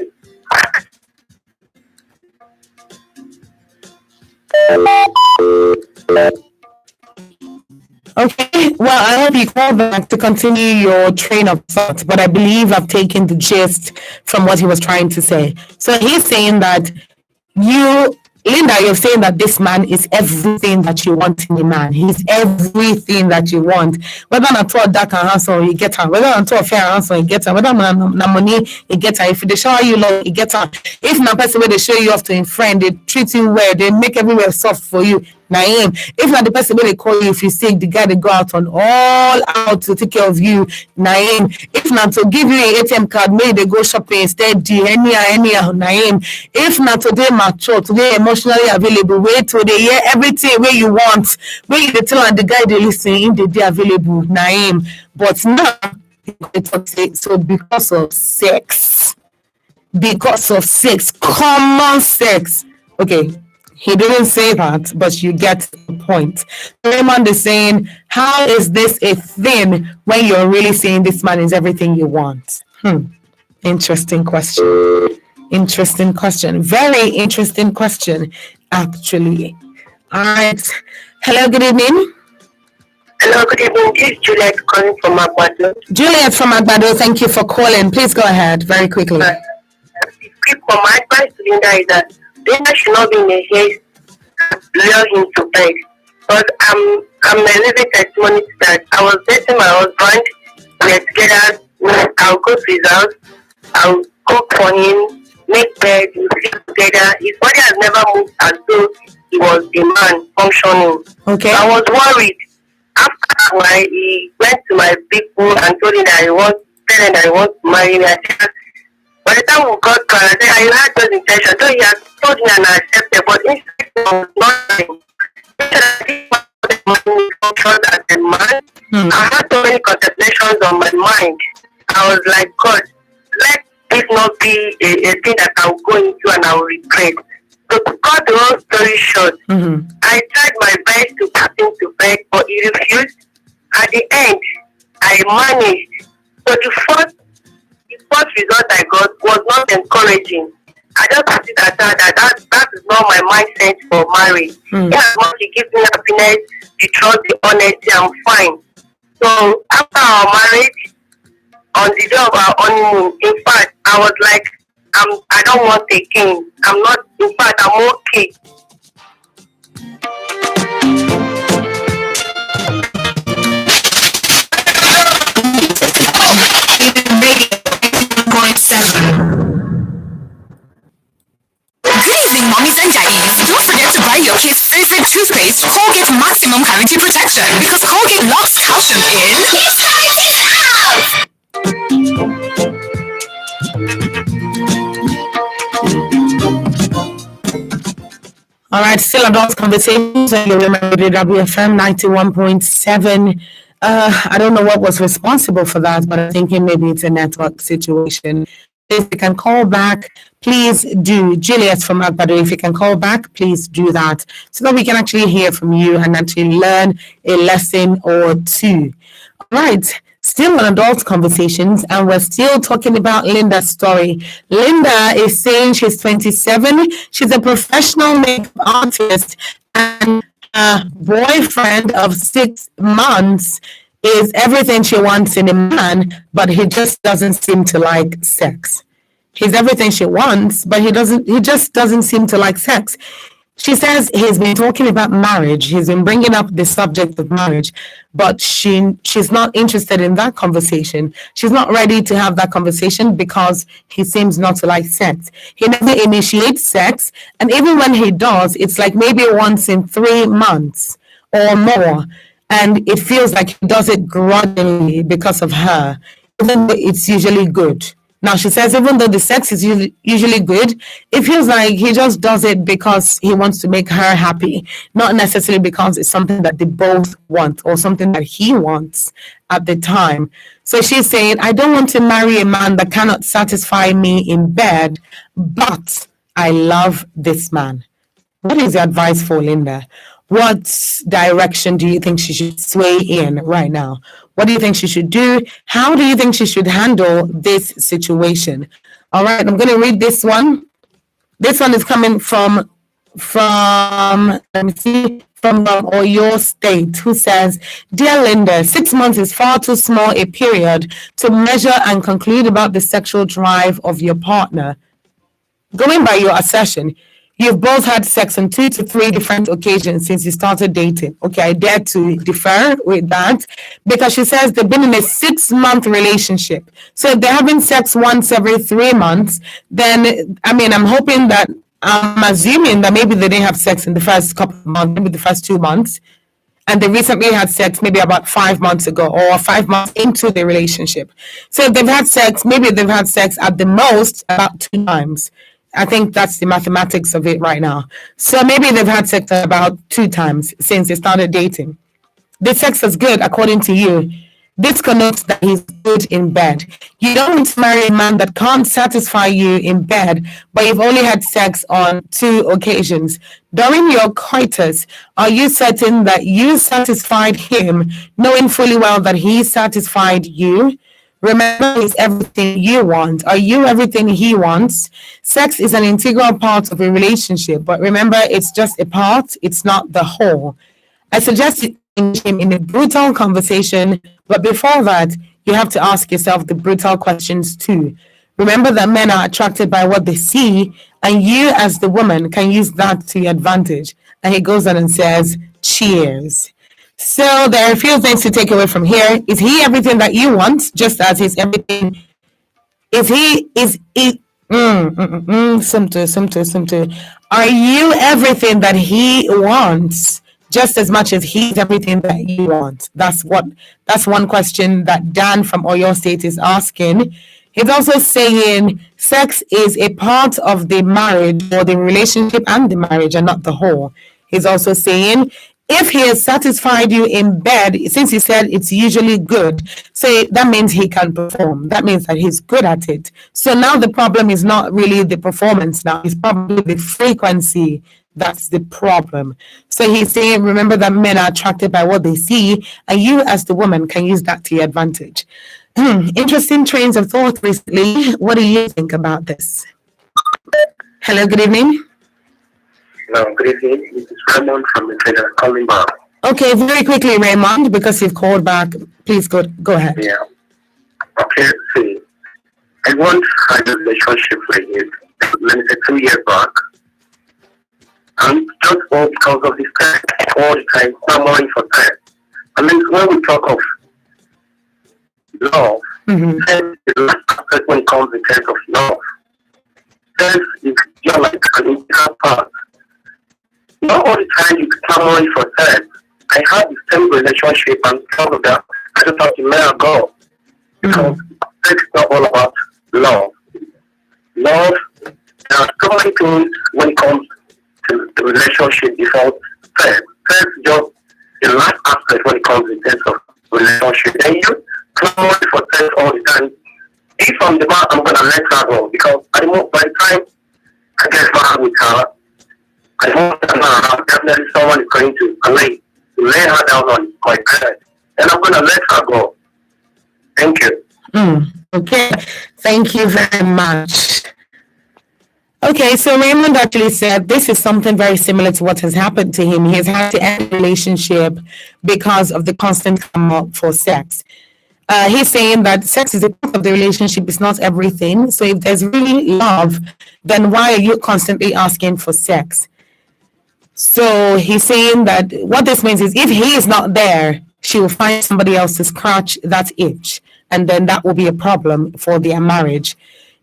Okay, well, I hope you call back to continue your train of thought, but I believe I've taken the gist from what he was trying to say. So he's saying that Linda, you're saying that this man is everything that you want in a man. He's everything that you want. Whether not all dark and handsome, you get her. Whether not all fair and handsome, you get her. Whether not money, you get her. If they show you love, you get her. If not person where they show you off to a friend, they treat you well, they make everywhere soft for you. Naim. If not the person where they call you, if you sick, the guy they go out on all out to take care of you. Naim. If not to give you an ATM card, maybe they go shopping instead. Anyhow. Naim. If not today mature, today emotionally available, wait till they hear everything where you want. Where you tell and the guy they listen in the day available. Naim. But now So because of sex, common sex. Okay, he didn't say that, but you get the point. Raymond is saying, how is this a thing when you're really saying this man is everything you want? Interesting question. Interesting question. Very interesting question, actually. All right. Hello, good evening. Hello, good evening. This is Juliet calling from Agbado. Juliet from Agbado, thank you for calling. Please go ahead very quickly. For my advice to Linda is that Linda should not be in a haste to lure him to bed. But I'm a living testimony to that. I was dating my husband. We were together. I'll go to his house. I'll cook for him, make bed, we sleep together. His body has never moved as though he was a man functioning. Okay. So I was worried. After a while, he went to my people and told him that he wants to marry me. By the time we got married, I said, I had those intentions. So he had told me and I accepted, but inside it was nothing. As a man, I had so many contemplations on my mind. I was like, God, let this not be a thing that I'll go into and I'll regret. So to cut the whole story short, I tried my best to put him to bed, but he refused. At the end, I managed. So the first result I got was not encouraging. I just put it aside that is not my mindset for marriage. Yeah, once he gives me happiness, the trust, the honesty, I'm fine. So after our marriage, on the day of our honeymoon, in fact, I was like, I don't want a king. I'm not, in fact, I'm okay. Good evening, mommies and daddies. Don't forget to buy your kids' favorite toothpaste, Colgate Maximum Cavity Protection, because Colgate locks calcium in. Inside and out! All right, still adult conversations. You remember the WFM 91.7. I don't know what was responsible for that, but I'm thinking maybe it's a network situation. If you can call back, please do. Juliet from Agbado, if you can call back, please do that so that we can actually hear from you and actually learn a lesson or two. All right. Still on adult conversations, and we're still talking about Linda's story. Linda is saying she's 27. She's a professional makeup artist, and her boyfriend of 6 months is everything she wants in a man, but he just doesn't seem to like sex. He's everything she wants, but he just doesn't seem to like sex. She says he's been talking about marriage. He's been bringing up the subject of marriage, but she's not interested in that conversation. She's not ready to have that conversation because he seems not to like sex. He never initiates sex, and even when he does, it's like maybe once in 3 months or more, and it feels like he does it grudgingly because of her, even though it's usually good. Now, she says even though the sex is usually good, it feels like he just does it because he wants to make her happy, not necessarily because it's something that they both want or something that he wants at the time. So she's saying, I don't want to marry a man that cannot satisfy me in bed, but I love this man. What is your advice for Linda? What direction do you think she should sway in right now? What do you think she should do? How do you think she should handle this situation? All right, I'm going to read this one. This one is coming from let me see, from Oyo State, who says, Dear Linda, 6 months is far too small a period to measure and conclude about the sexual drive of your partner. Going by your assertion, you've both had sex on 2 to 3 different occasions since you started dating. Okay, I dare to differ with that because she says they've been in a 6-month relationship. So if they're having sex once every 3 months, then, I'm hoping that, I'm assuming that maybe they didn't have sex in the first couple of months, maybe the first 2 months. And they recently had sex maybe about 5 months ago or 5 months into the relationship. So if they've had sex, maybe they've had sex at the most about 2 times. I think that's the mathematics of it right now. So maybe they've had sex about 2 times since they started dating. The sex is good, according to you. This connotes that he's good in bed. You don't want to marry a man that can't satisfy you in bed, but you've only had sex on 2 occasions. During your coitus, are you certain that you satisfied him, knowing fully well that he satisfied you? Remember, he's everything you want. Are you everything he wants? Sex is an integral part of a relationship, but remember, it's just a part, it's not the whole. I suggest you engage him in a brutal conversation, but before that, you have to ask yourself the brutal questions too. Remember that men are attracted by what they see, and you, as the woman, can use that to your advantage. And he goes on and says, cheers. So there are a few things to take away from here. Is he everything that you want, just as he's everything? Are you everything that he wants, just as much as he's everything that you want? That's one question that Dan from Oyo State is asking. He's also saying sex is a part of the marriage or the relationship and the marriage and not the whole. He's also saying if he has satisfied you in bed, since he said it's usually good, so that means he can perform. That means that he's good at it. So now the problem is not really the performance now, it's probably the frequency that's the problem. So he's saying, remember that men are attracted by what they see, and you as the woman can use that to your advantage. Interesting trains of thought recently. What do you think about this? Hello, good evening. Hello, good evening. This is Raymond from the trader calling back. Okay, very quickly, Raymond, because you've called back. Please go ahead. Yeah. Okay, see. I once had a relationship with you, let me say 2 years back. And just all because of this time, all the time, clamoring for time. And then when we talk of love, then the last aspect when it comes in terms of love, sex is just like an integral part. Not all the time you clamoring for sex. I had the same relationship, and because of that, I just have to let go. Because sex is not all about love. Love, there are so many things when it comes to the relationship before sex. Sex is just the last aspect when it comes in terms of relationship. And you clamor for sex all the time. If I'm the man, I'm gonna let her go, because by the time I get married with her, I know that definitely someone is going to lay her down on my bed, and I'm gonna let her go. Thank you. Okay, thank you very much. Okay, so Raymond actually said this is something very similar to what has happened to him. He has had to end a relationship because of the constant come up for sex. He's saying that sex is a part of the relationship, it's not everything. So if there's really love, then why are you constantly asking for sex? So he's saying that what this means is if he is not there, she will find somebody else to scratch that itch, and then that will be a problem for their marriage.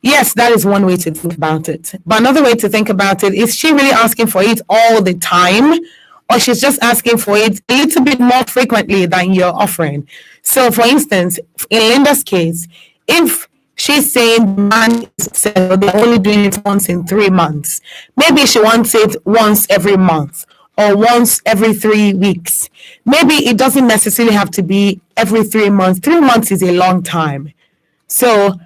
Yes, that is one way to think about it. But another way to think about it is she really asking for it all the time, or she's just asking for it a little bit more frequently than you're offering. So for instance, in Linda's case, if she's saying man is they're only doing it once in 3 months, maybe she wants it once every month or once every 3 weeks. Maybe it doesn't necessarily have to be every 3 months. 3 months is a long time. So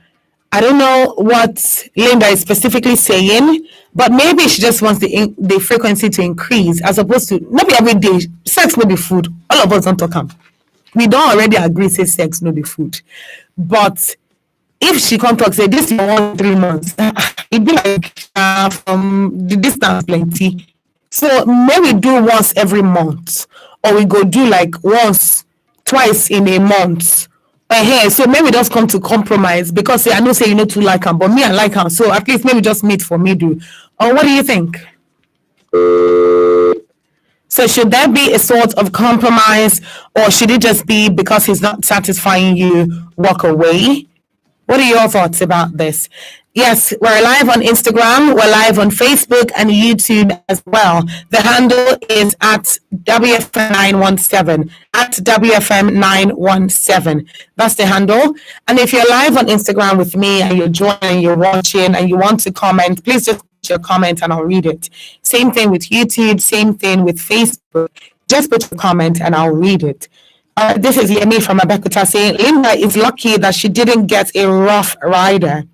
I don't know what Linda is specifically saying, but maybe she just wants the frequency to increase, as opposed to maybe every day. Sex no be food. All of us don't talk am. We don't already agree say sex no be food. But if she can't talk, say this is 3 months, it be like from the distance plenty. So maybe do once every month, or we go do like twice in a month. So maybe just come to compromise, because I know say you know to like her, but me I like her, so at least maybe just meet for me do. Or what do you think? So should there be a sort of compromise, or should it just be because he's not satisfying you, walk away? What are your thoughts about this? Yes, we're live on Instagram, we're live on Facebook and YouTube as well. The handle is at WFM917, at WFM917. That's the handle. And if you're live on Instagram with me and you're joining, you're watching, and you want to comment, please just put your comment and I'll read it. Same thing with YouTube, same thing with Facebook. Just put your comment and I'll read it. This is Yemi from Abeokuta saying Linda is lucky that she didn't get a rough rider.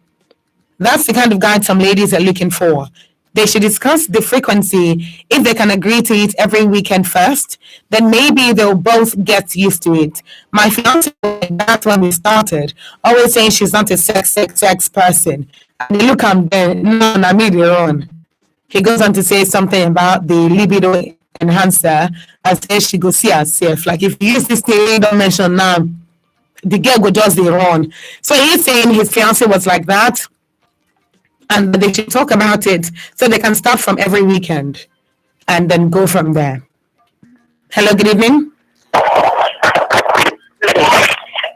That's the kind of guide some ladies are looking for. They should discuss the frequency. If they can agree to it every weekend first, then maybe they'll both get used to it. My fiance, that's when we started, always saying she's not a sex person. And look, I'm there. No, I made it wrong. He goes on to say something about the libido enhancer and says she go see herself. Like if you use this thing you don't mention now, the girl go just the wrong. So he's saying his fiance was like that. And they should talk about it so they can start from every weekend and then go from there. Hello, good evening.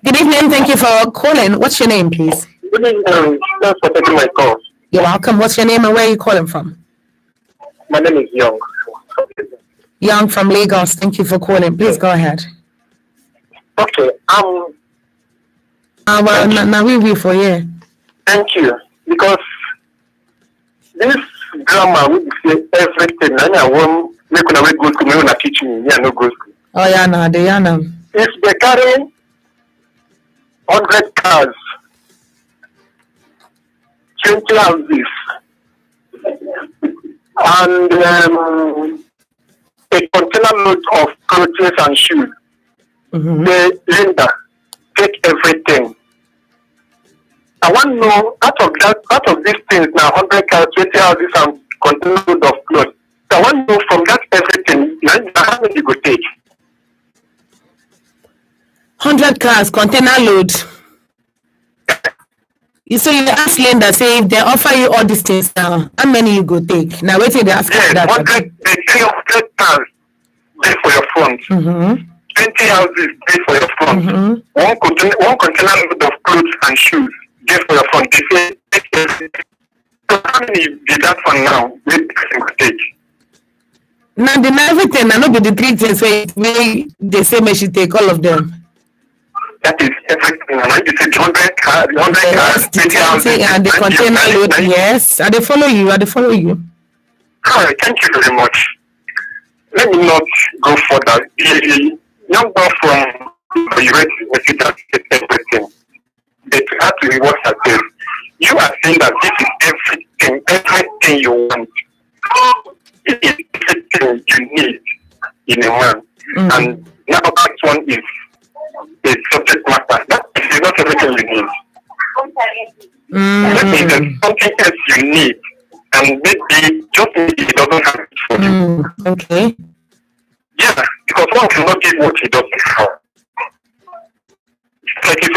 Good evening, thank you for calling. What's your name, please? Good evening, thanks for taking my call. You're welcome. What's your name and where are you calling from? My name is Young. Young from Lagos. Thank you for calling. Please go ahead. Okay, now we for you. Thank you. Because this grammar will say everything. And I won't make una go to me when I teach me. Yeah, no go school. Oh yeah, no, they are now. If they carry 100 cars, 20 houses, and a container load of clothes and shoes, the Linda take everything. I want to know out of these things now, 100 cars, 20 houses, and container load of clothes. So I want to know from that everything, how many you go take? 100 cars, container load. So you ask Linda, say if they offer you all these things now, how many you go take? Now wait till they ask you that. 100 cars, pay for your front. 20 houses, pay for your front. One container load of clothes and shoes, pay for your front. They say, so how many did that for now? Maybe person could take. Now the everything, I know be the 3 things where they say me should take all of them. That is everything. And you say 100 cars, 20 houses, and the container load. Yes, I follow you. All right, thank you very much. Let me not go further. The number from the message that said everything. They have to be what I said. You are saying that this is everything you want. It is everything you need in a man. And now that one is a subject matter. That is not everything you need. Maybe there's something else you need, and maybe just maybe he doesn't have it for you. Okay. Yeah, because one cannot give what he doesn't have. It's like if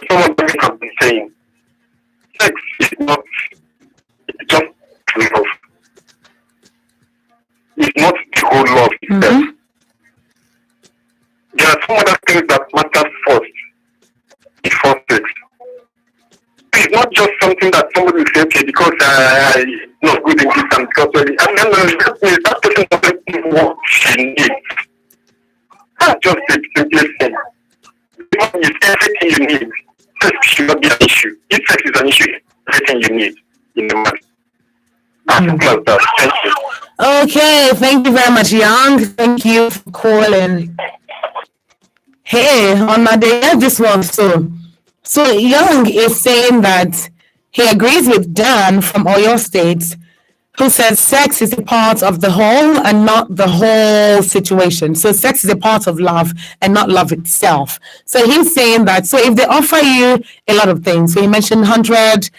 someone has been saying, sex is not just love. It's not the whole love itself. There are some other things that matter first before sex. It's not just something that somebody will say, okay, because I'm not good in this and because that person doesn't know what she needs. That's just the simplest thing. It's everything you need. Sex should not be an issue. If sex is an issue, everything you need in the man. As simple as that. Thank you. Okay, thank you very much, Young. Thank you for calling. Hey, on my day, this one. So Young is saying that he agrees with Dan from Oyo State, who says sex is a part of the whole and not the whole situation. So sex is a part of love and not love itself. So he's saying that, so if they offer you a lot of things, so he mentioned 100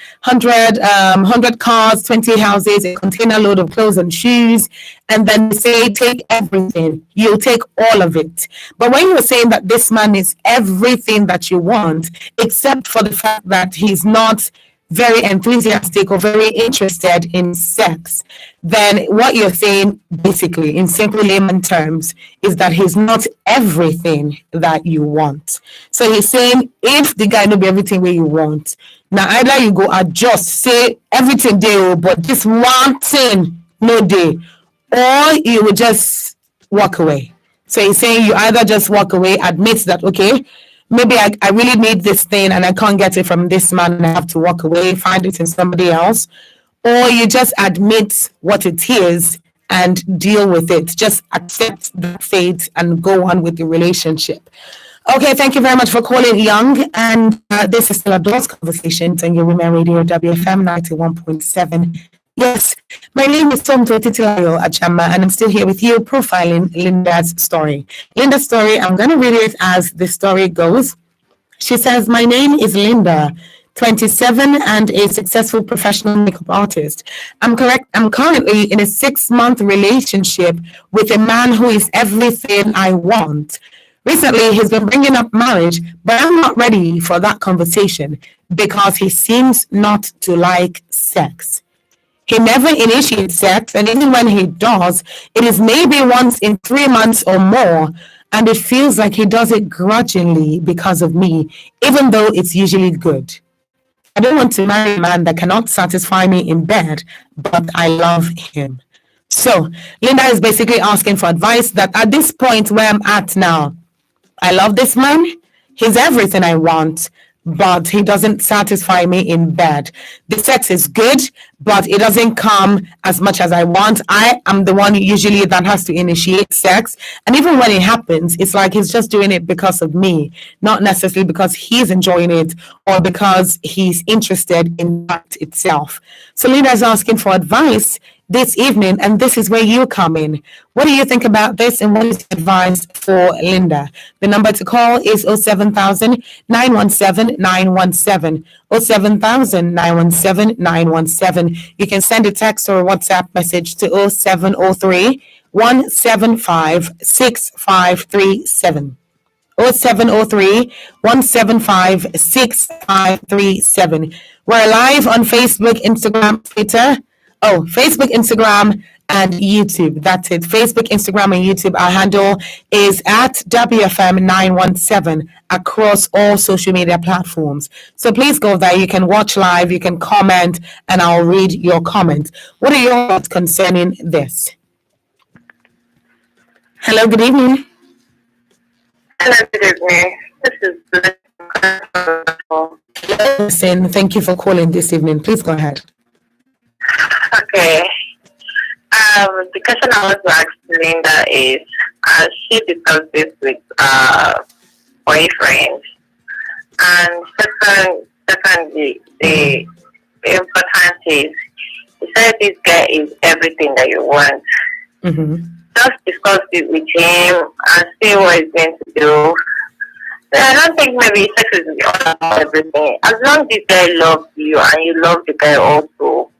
cars, 20 houses, a container load of clothes and shoes, and then they say, take everything. You'll take all of it. But when you're saying that this man is everything that you want, except for the fact that he's not very enthusiastic or very interested in sex, then what you're saying, basically, in simple layman terms, is that he's not everything that you want. So he's saying, if the guy no be everything where you want, now either you go adjust, say everything day, but this one thing no day, or you will just walk away. So he's saying you either just walk away, admit that, okay, maybe I really need this thing and I can't get it from this man and I have to walk away, find it in somebody else. Or you just admit what it is and deal with it. Just accept the fate and go on with the relationship. Okay, thank you very much for calling, Young. And this is still Adults Conversations on your Women Radio WFM 91.7. Yes, my name is Tom Titilayo Achama, and I'm still here with you profiling Linda's story. Linda's story, I'm going to read it as the story goes. She says, my name is Linda, 27 and a successful professional makeup artist. I'm currently in a 6-month relationship with a man who is everything I want. Recently, he's been bringing up marriage, but I'm not ready for that conversation because he seems not to like sex. He never initiates sex, and even when he does, it is maybe once in 3 months or more, and it feels like he does it grudgingly because of me, even though it's usually good. I don't want to marry a man that cannot satisfy me in bed, but I love him. So, Linda is basically asking for advice that at this point where I'm at now, I love this man, he's everything I want, but he doesn't satisfy me in bed. The sex is good, but it doesn't come as much as I want. I am the one usually that has to initiate sex. And even when it happens, it's like he's just doing it because of me, not necessarily because he's enjoying it or because he's interested in that itself. So Linda is asking for advice this evening, and this is where you come in. What do you think about this, and what is the advice for Linda? The number to call is 07000 917 917 07000 917 917. You can send a text or a WhatsApp message to 0703 175 6537. 0703 175 6537. We're live on Facebook, Instagram, Twitter. Facebook, Instagram, and YouTube. That's it. Facebook, Instagram, and YouTube. Our handle is at WFM917 across all social media platforms. So please go there. You can watch live, you can comment, and I'll read your comments. What are your thoughts concerning this? Hello, good evening. Hello, good evening. This is Listen, thank you for calling this evening. Please go ahead. Okay. The question I want to ask Linda is, she discussed this with boyfriend, and secondly, the important is, you said this guy is everything that you want. Mm-hmm. Just discuss it with him and see what he's going to do. I don't think maybe sex is all about everything. As long as this guy loves you and you love the guy also,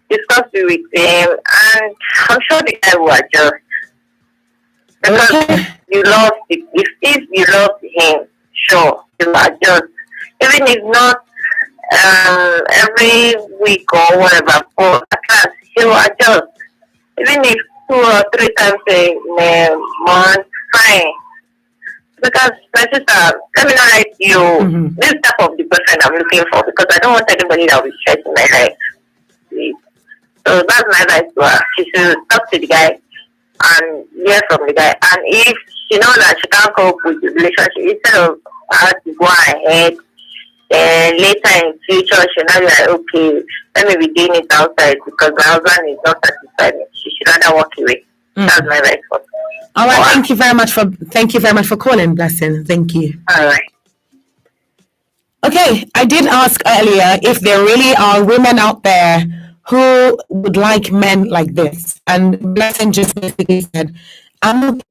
discuss it with him, and I'm sure the guy will adjust. Because you love if you love him, sure, he will adjust. Even if not every week or whatever, for at last he will adjust. Even if 2 or 3 times a month, fine. Because my sister, let me not like you. Mm-hmm. This type of the person I'm looking for, because I don't want anybody that will be stressing my life. Please. So that's my advice to her. She should talk to the guy and hear from the guy. And if she knows that she can't cope with the relationship, instead of her to go ahead, then later in future she'll not be like, okay, let me be doing it outside because my husband is not satisfied. She should rather walk away. Mm-hmm. That's my advice for her. All right, thank you very much for calling, Blessing. Thank you. All right. Okay, I did ask earlier if there really are women out there who would like men like this, and Blessing just basically said, I'm not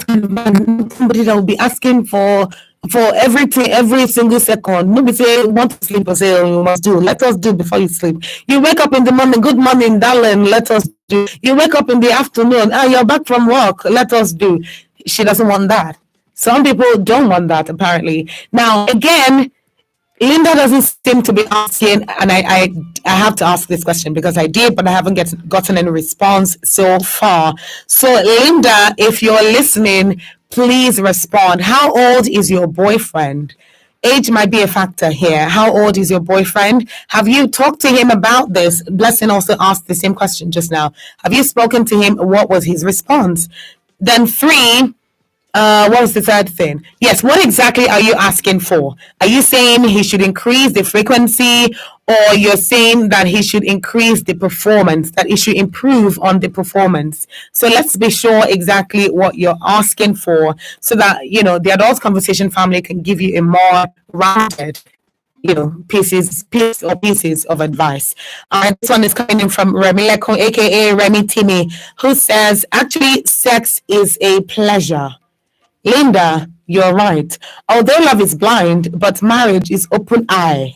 somebody that will be asking for everything every single second. Nobody say want to sleep or say you must do. Let us do before you sleep. You wake up in the morning, good morning, darling, let us do. You wake up in the afternoon, you're back from work, let us do. She doesn't want that. Some people don't want that, apparently. Now, again, Linda doesn't seem to be asking, and I have to ask this question because I did, but I haven't gotten any response so far. So, Linda, if you're listening, please respond. How old is your boyfriend? Age might be a factor here. How old is your boyfriend? Have you talked to him about this? Blessing also asked the same question just now. Have you spoken to him? What was his response? Then 3, what was the third thing? Yes, what exactly are you asking for? Are you saying he should increase the frequency, or you're saying that he should increase the performance, that he should improve on the performance. So let's be sure exactly what you're asking for so that, the Adult Conversation family can give you a more rounded, pieces of advice. This one is coming in from Remileko, aka Remy Timmy, who says, actually, sex is a pleasure. Linda, you're right. Although love is blind, but marriage is open eye.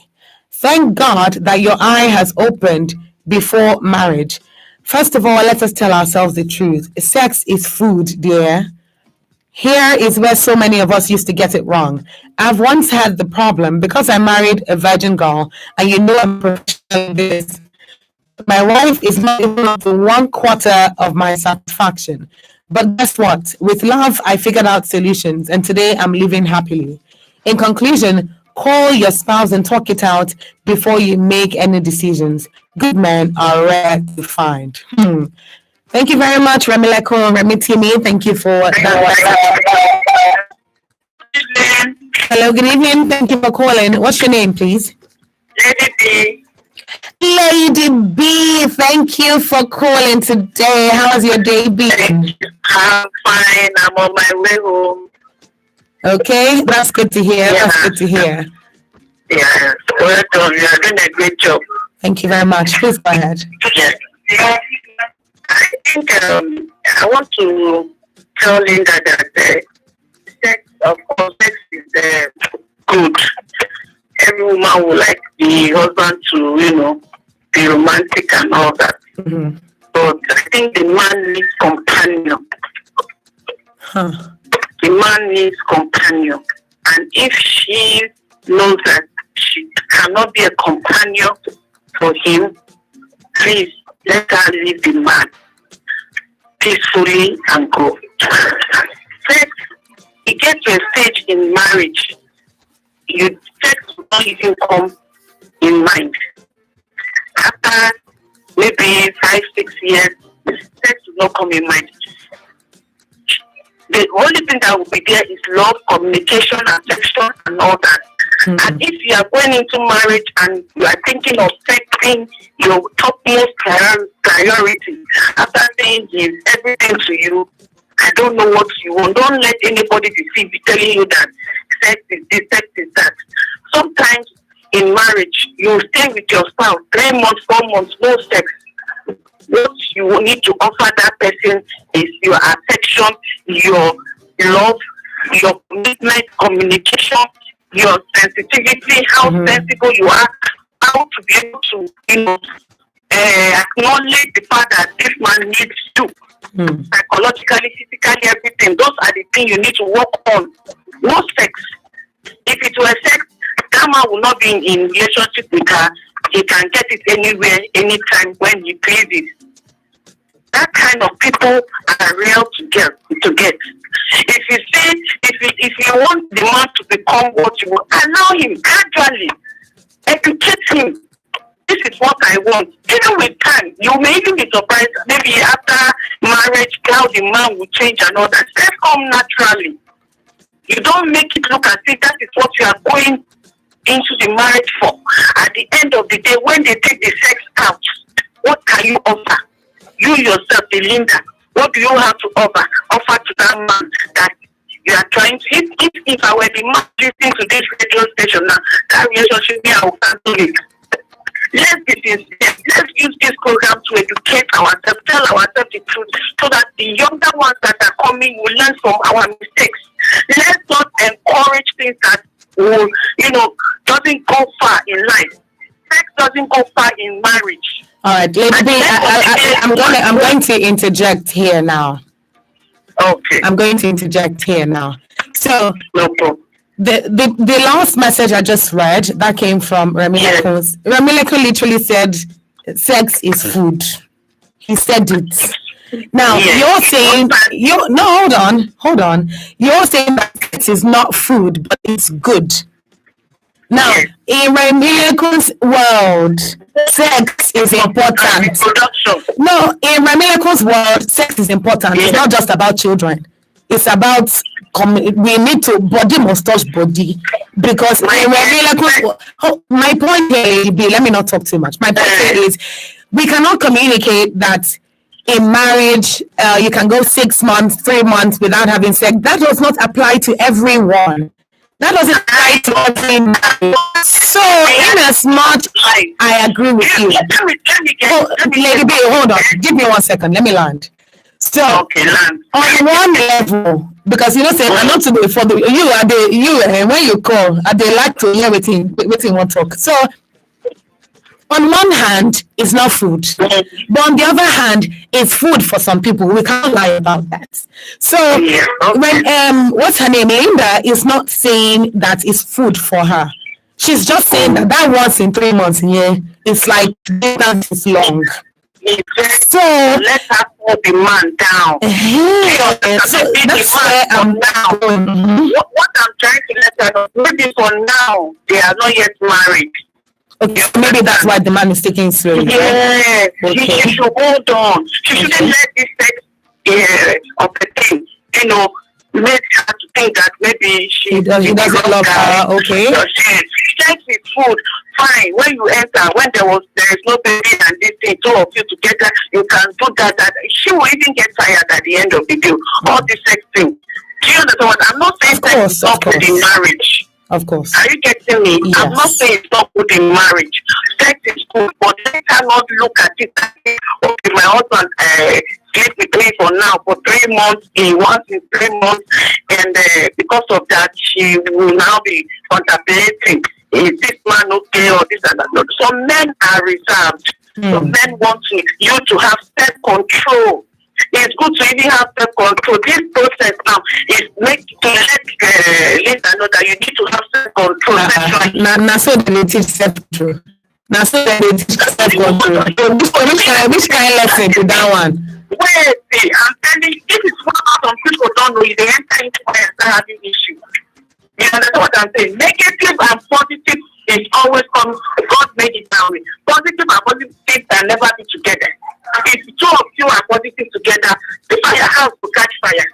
Thank God that your eye has opened before marriage. First of all, let us tell ourselves the truth. Sex is food, dear. Here is where so many of us used to get it wrong. I've once had the problem because I married a virgin girl, and I'm professional in this. My wife is not even up to 1/4 of my satisfaction. But guess what? With love, I figured out solutions, and today I'm living happily. In conclusion, call your spouse and talk it out before you make any decisions. Good men are rare to find. Thank you very much, Remileko, Remy Timmy. Thank you for that. Hello, good evening. Thank you for calling. What's your name, please? Lady B. Lady B, thank you for calling today. How's your day been? I'm fine. I'm on my way home. Okay, that's good to hear. Yeah. That's good to hear. Yeah, well done. You're doing a great job. Thank you very much. Please go ahead. Yes. I think I want to tell Linda that sex, of course, sex is good. Every woman would like the husband to, be romantic and all that. Mm-hmm. But I think the man needs companion. The man needs companion. And if she knows that she cannot be a companion for him, please let her leave the man peacefully and go. Sex, it gets to a stage in marriage, sex will not even come in mind. After maybe 5-6 years, sex will not come in mind. The only thing that will be there is love, communication, affection, and all that. Mm-hmm. And if you are going into marriage and you are thinking of setting your topmost priority, after saying he is everything to you, I don't know what you want. Don't let anybody deceive you, telling you that sex is this, sex is that. Sometimes in marriage, you stay with your spouse 3 months, 4 months, no sex. What you need to offer that person is your affection, your love, your commitment, communication, your sensitivity, how sensible you are, how to be able to, acknowledge the fact that this man needs you. Psychologically, physically, everything. Those are the things you need to work on. No sex. If it were sex, that man will not be in relationship with her. He can get it anywhere, anytime, when he pleases. That kind of people are real to get. If you say, if you want the man to become what you want, allow him gradually. Educate him. This is what I want. Even with time, you may even be surprised. Maybe after marriage, how the man will change and all that. Let's come naturally. You don't make it look as if that is what you are going into the marriage for. At the end of the day, when they take the sex out, what can you offer? You yourself, Linda, what do you have to offer to that man that you are trying to? If I were the man listening to this radio station now, that relationship I will cancel it. Let's be sincere. Let's use this program to educate ourselves, tell ourselves the truth, so that the younger ones that are coming will learn from our mistakes. Let's not encourage things that will, doesn't go far in life. Sex doesn't go far in marriage. All right, Lady B, I'm going to interject here now. Okay. I'm going to interject here now. So, no problem. The last message I just read, that came from Remileko. Yes. Remileko literally said, sex is food. He said it. Now, you're saying, hold on. You're saying that sex is not food, but it's good. Now, in Remileko's world, sex is important. No, in Remileko's world, sex is important. It's not just about children. it's about we need to body must touch body because my point here, let me not talk too much. My point here is we cannot communicate that in marriage you can go 6 months, 3 months without having sex. That does not apply to everyone. That doesn't apply to everyone. So, in as much, I agree with you. Lady B, hold on. Give me 1 second. Let me land. So, on one level, because you know, say, I'm not to be for when you call, they like to hear waiting one talk. So, on one hand, it's not food, but on the other hand, it's food for some people. We can't lie about that. So when what's her name, Linda, is not saying that it's food for her. She's just saying that once in 3 months, it's like that is long. So let her put the man down. So that's where I'm now. What I'm trying to let her know, maybe for now they are not yet married. Okay, maybe that's why the man is taking it slowly. Yes, she should hold on. She shouldn't let this sex of the thing, make her to think that maybe he doesn't love her. Okay. Sex is food. Fine. When you enter, when there is no baby and this thing, two of you together, you can do that. She will even get tired at the end of the day. All this sex thing. Do you understand what I'm not saying? Sex is not good in marriage. Of course. Are you getting me? Yes. I'm not saying it's not good in marriage. Sex is good, but let her not look at it and say, okay, my husband sleep with me for now for 3 months. He wants in 3 months, and because of that, she will now be contemplating: is this man okay or this and that? Some men are reserved. Some men want you to have self-control. It's good to even have self-control. This process now is make to let Linda know that you need to have self-control. Now, so they teach self-control. Now, so they teach self-control. Which kind of lesson to that one? Wait, I'm telling you, this is what some people don't know. They enter into and start having issues. You understand what I'm saying? Negative and positive is always come. God made it that way. Positive and positive things can never be together. If two of you are positive together, the firehouse will catch fire.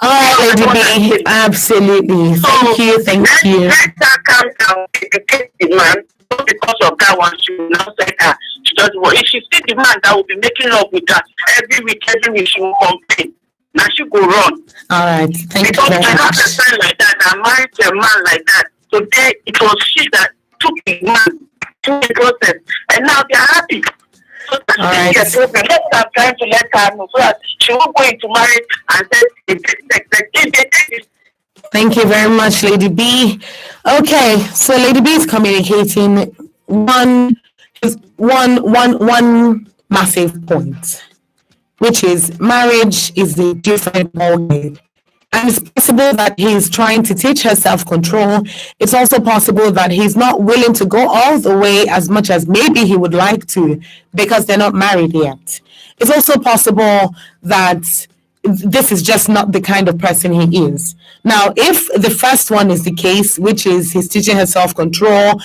Oh, Lady B, absolutely. Thank you. Let her calm down, educate the man. Not because of that one, she will now say that she doesn't want. If she sees the man that will be making love with her every week, she will complain. Now she go run. All right, thank you very much. Because I have a son like that, I married to a man like that. So there, it was she that took the man through the process, and now they are happy. So that's I'm trying to let her know so that she won't go into marriage and say, thank you very much, Lady B. Okay, so Lady B is communicating one massive point, which is marriage is the different ballgame. And it's possible that he's trying to teach her self-control. It's also possible that he's not willing to go all the way as much as maybe he would like to because they're not married yet. It's also possible that this is just not the kind of person he is. Now, if the first one is the case, which is he's teaching her self-control,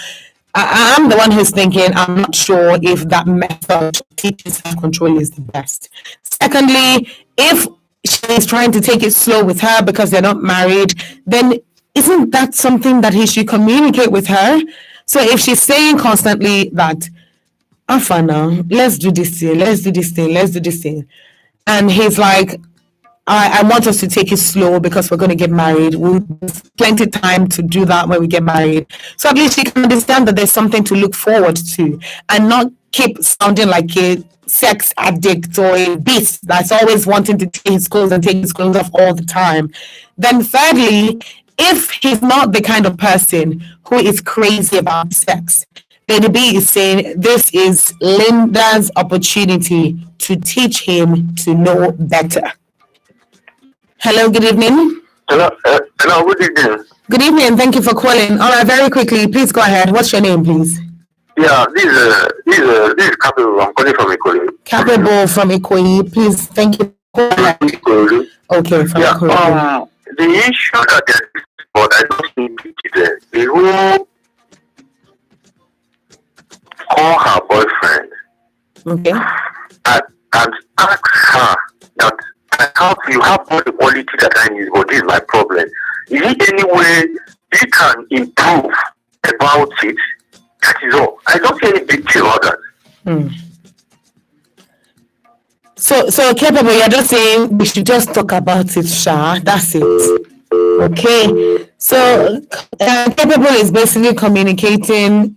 I'm the one who's thinking, I'm not sure if that method of teaching self-control is the best. Secondly, if she's trying to take it slow with her because they're not married, then isn't that something that he should communicate with her? So if she's saying constantly that, now, let's do this thing, and he's like, I want us to take it slow because we're going to get married. We'll have plenty of time to do that when we get married. So at least she can understand that there's something to look forward to and not keep sounding like a sex addict or a beast that's always wanting to take his clothes and take his clothes off all the time. Then thirdly, if he's not the kind of person who is crazy about sex, Lady B is saying this is Linda's opportunity to teach him to know better. Hello, good evening. Hello, good evening. Good evening, thank you for calling. All right, very quickly, please go ahead. What's your name, please? Yeah, this is Capable. I'm calling from Ikoyi. Capable from Ikoyi, please. Thank you. Ikoyi. Okay, from Ikoyi. The issue that there is, but I don't think it is the who call her boyfriend. Okay. And ask her that you have all the quality that I need, but this is my problem. Is it any way you can improve about it? That is all. I don't see any big deal about that. So Capable, you're just saying we should just talk about it, Sha. That's it. Okay. So Capable is basically communication.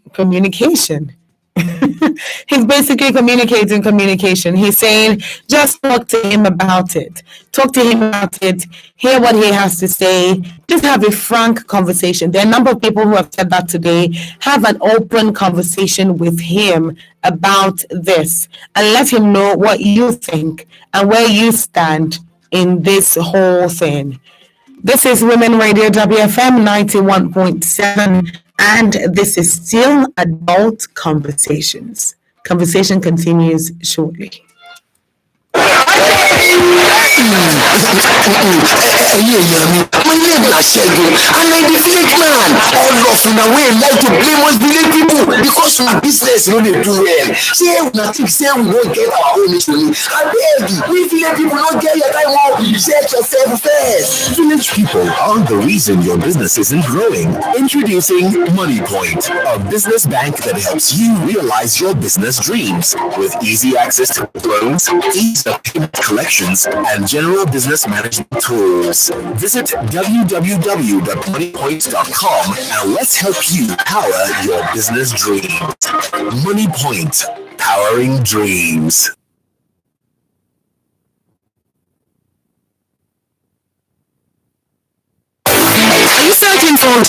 He's basically communication. He's saying just talk to him about it. Hear what he has to say. Just have a frank conversation. There are a number of people who have said that today. Have an open conversation with him about this and let him know what you think and where you stand in this whole thing. This is Women Radio WFM 91.7. And this is still Adult Conversations. Conversation continues shortly. My name is Shego, and I'm the village man. All of in a way like to blame us village people because our business no dey do well. Say we won't get our own issue. I beg you, we village people don't get your time off. Set yourself first. Village people are the reason your business isn't growing. Introducing Money Point, a business bank that helps you realize your business dreams with easy access to loans, ease of payment collections, and general business management tools. Visit www.moneypoint.com and let's help you power your business dreams. Money Point, powering dreams. Are you searching for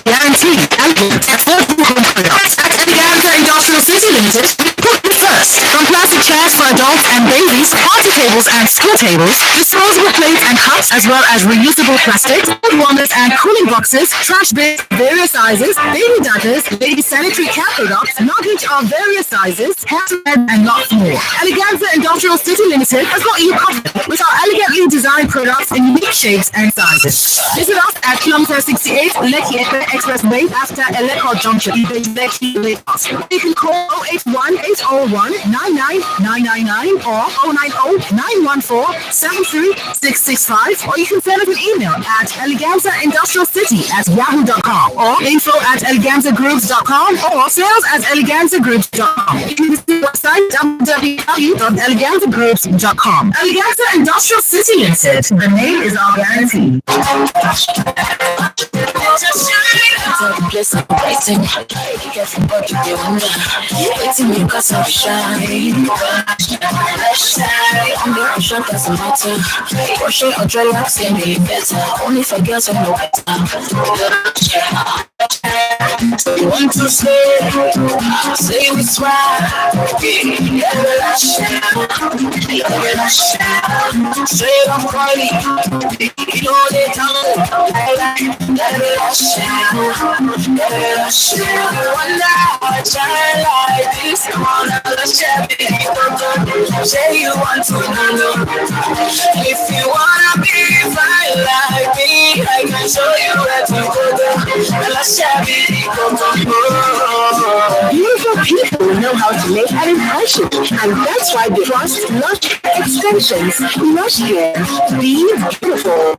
guaranteed and affordable home products? At Eleganza Industrial City Limited, we put it first. From plastic chairs for adults and babies, party tables and school tables, disposable plates and cups, as well as reusable plastics, cold warmers and cooling boxes, trash bins, various sizes, baby diapers, baby sanitary care products, luggage of various sizes, hairnet, and lots more. Eleganza Industrial City Limited has got you covered with our elegantly designed products in unique shapes and sizes. Visit us at Kilometer 68 Lekki Expressway after Eleko Junction, Lekki, Lagos. You can call 081-801-99999 or 090-914-73665, or you can send us an email at eleganzaindustrialcity@yahoo.com or info@eleganzagroups.com or sales@eleganzagroups.com. You can visit the website www.eleganzagroups.com. Eleganza Industrial City Limited. The name is our guarantee. You want to say it's right. Say I'm crying. You know they tell me. Say you want to know. If you wanna be fine like me, I can show you where to go. Beautiful people know how to make an impression, and that's why they trust Lush Extensions. Lush Hair. Be beautiful.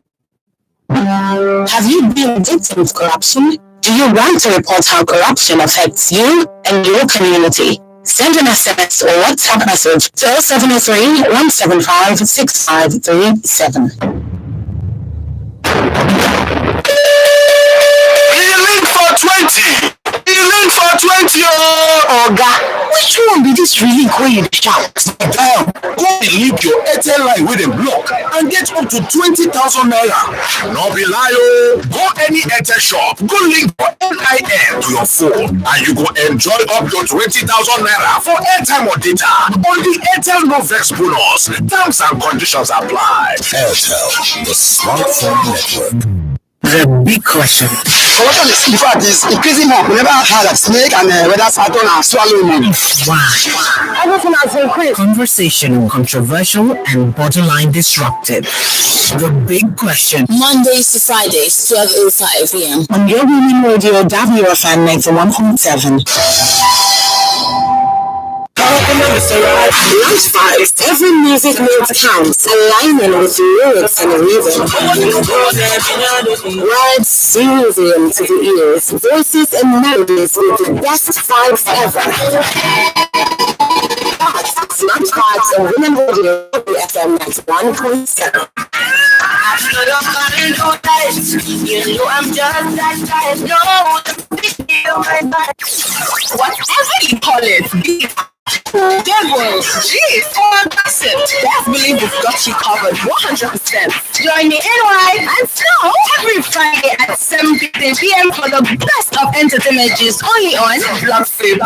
Have you been victim of corruption? Do you want to report how corruption affects you and your community? Send an SMS or WhatsApp message to 0703-175-6537. Oga, which one be this really going shout? Go and leave your Airtel line with a block and get up to 20,000 naira. No be lie, go any Airtel shop, go link your NIN to your phone, and you go enjoy up to 20,000 naira for airtime or data on the Airtel Novex bonus. Terms and conditions apply. Airtel, the smartphone network. The big question. Corruption is, in fact, is increasing more. We never had a snake and whether Saturn and swallow money. Why? Everything has increased. Conversational, controversial, and borderline disruptive. The big question. Mondays to Fridays, 12:05 p.m. On your Women Radio WFM 91.7. Lunch Vibes. Every music note counts, aligning with lyrics and rhythm. Words soothing to the ears, voices and melodies with the best vibes ever. That's Lunch Vibes on Women Radio FM 91.7. You know I'm just that type. No, whatever you call it. Devil, jeez, massive. Best believe we've got you covered 100%. Join me NY and Snow every Friday at 7:15 p.m. for the best of entertainment juice only on Block Food.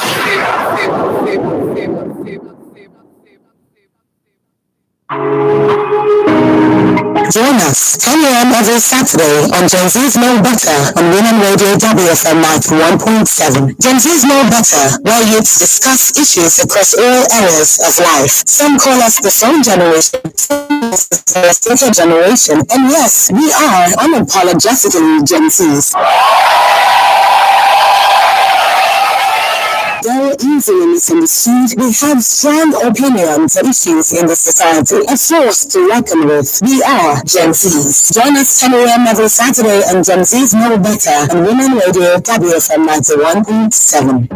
Join us 10 a.m. every Saturday on Gen Z's Know Better on Women Radio WFM 91.7. Gen Z's Know Better, where youths discuss issues across all areas of life. Some call us the phone generation, the sticker generation, and yes, we are unapologetically Gen Z's. Though easily misunderstood, we have strong opinions on issues in the society, a force to reckon with. We are Gen Z's. Join us 10 a.m. every Saturday on Gen Z's Know Better on Women Radio WFM 91.7.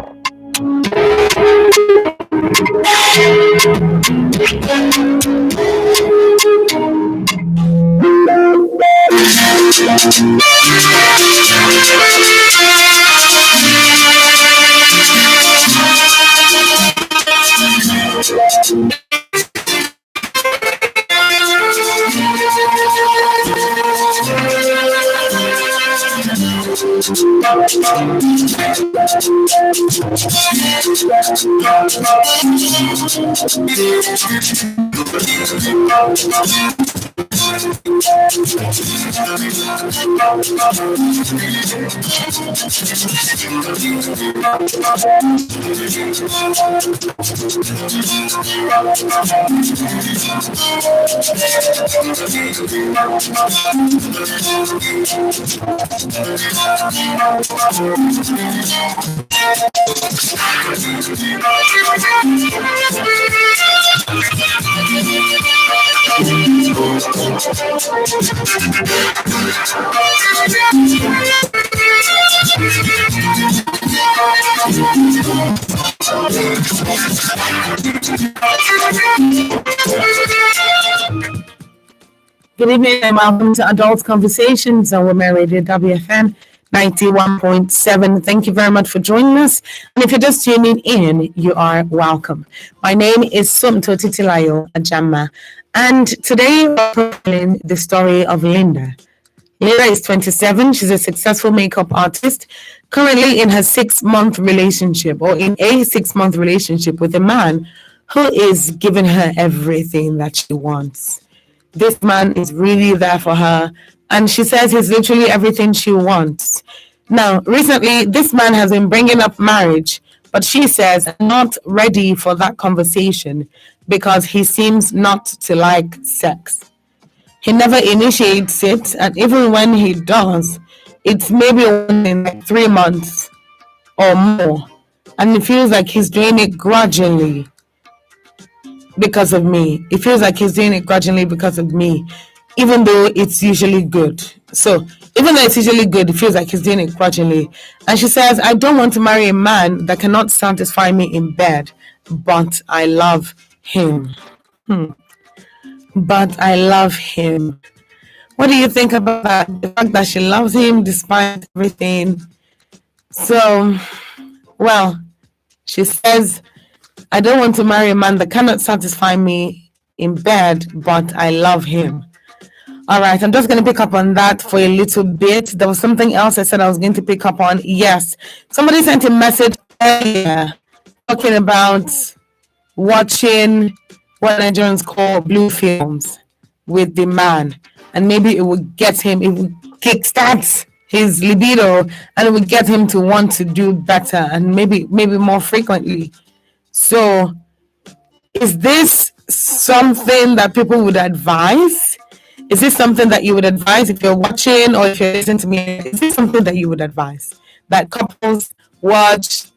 Good evening and welcome to Adult Conversations on Women Radio WFM 91.7. Thank you very much for joining us. And if you're just tuning in, you are welcome. My name is Sumto Titilayo Ajama. And today we're telling the story of Linda. Linda is 27. She's a successful makeup artist, currently in her 6-month relationship or in a 6-month relationship with a man who is giving her everything that she wants. This man is really there for her, and she says he's literally everything she wants. Now, recently, this man has been bringing up marriage, but she says not ready for that conversation because he seems not to like sex. He never initiates it, and even when he does, it's maybe in like 3 months or more, and it feels like he's doing it grudgingly. Because of me. It feels like he's doing it grudgingly because of me, even though it's usually good. So, even though it's usually good, it feels like he's doing it grudgingly. And she says, I don't want to marry a man that cannot satisfy me in bed, but I love him. But I love him. What do you think about that? The fact that she loves him despite everything. So, well, she says, I don't want to marry a man that cannot satisfy me in bed, but I love him. All right, I'm just going to pick up on that for a little bit. There was something else I said I was going to pick up on. Yes, somebody sent a message earlier talking about watching what Nigerians call blue films with the man. And maybe it would get him, it would kickstart his libido, and it would get him to want to do better and maybe more frequently. So, is this something that people would advise? Is this something that you would advise if you're watching or if you're listening to me? Is this something that you would advise? That couples watch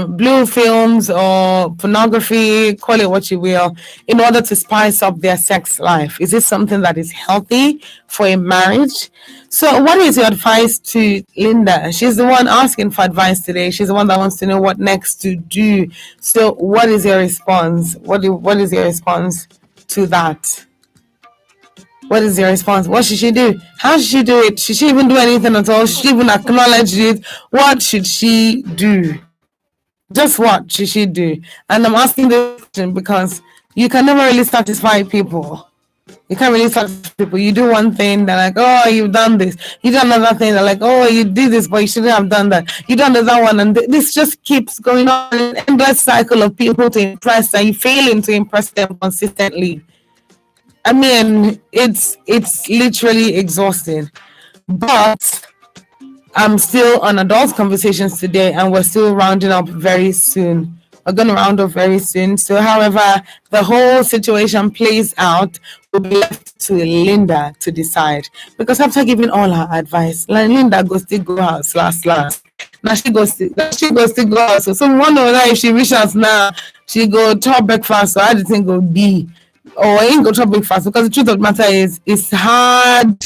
blue films or pornography, call it what you will, in order to spice up their sex life? Is this something that is healthy for a marriage? So what is your advice to Linda? She's the one asking for advice today. She's the one that wants to know what next to do. So what is your response? What is your response to that? What is your response? What should she do? How should she do it? Should she even do anything at all? Should she even acknowledge it? What should she do? Just what should she do? And I'm asking this question because you can never really satisfy people. You can't really satisfy people. You do one thing, they're like, oh, you've done this. You do another thing, they're like, oh, you did this, but you shouldn't have done that. You done another one, and this just keeps going on, an endless cycle of people to impress, and you failing to impress them consistently. I mean, it's literally exhausting. But I'm still on adult conversations today, and we're still rounding up very soon. We're going to round up very soon. So, however, the whole situation plays out will be left to Linda to decide. Because after giving all her advice, Linda goes to go house last. Now she goes to go house. So, someone wonder if she reaches now, she go chop breakfast, so I just think go be. Or ain't go chop breakfast, because the truth of the matter is, it's hard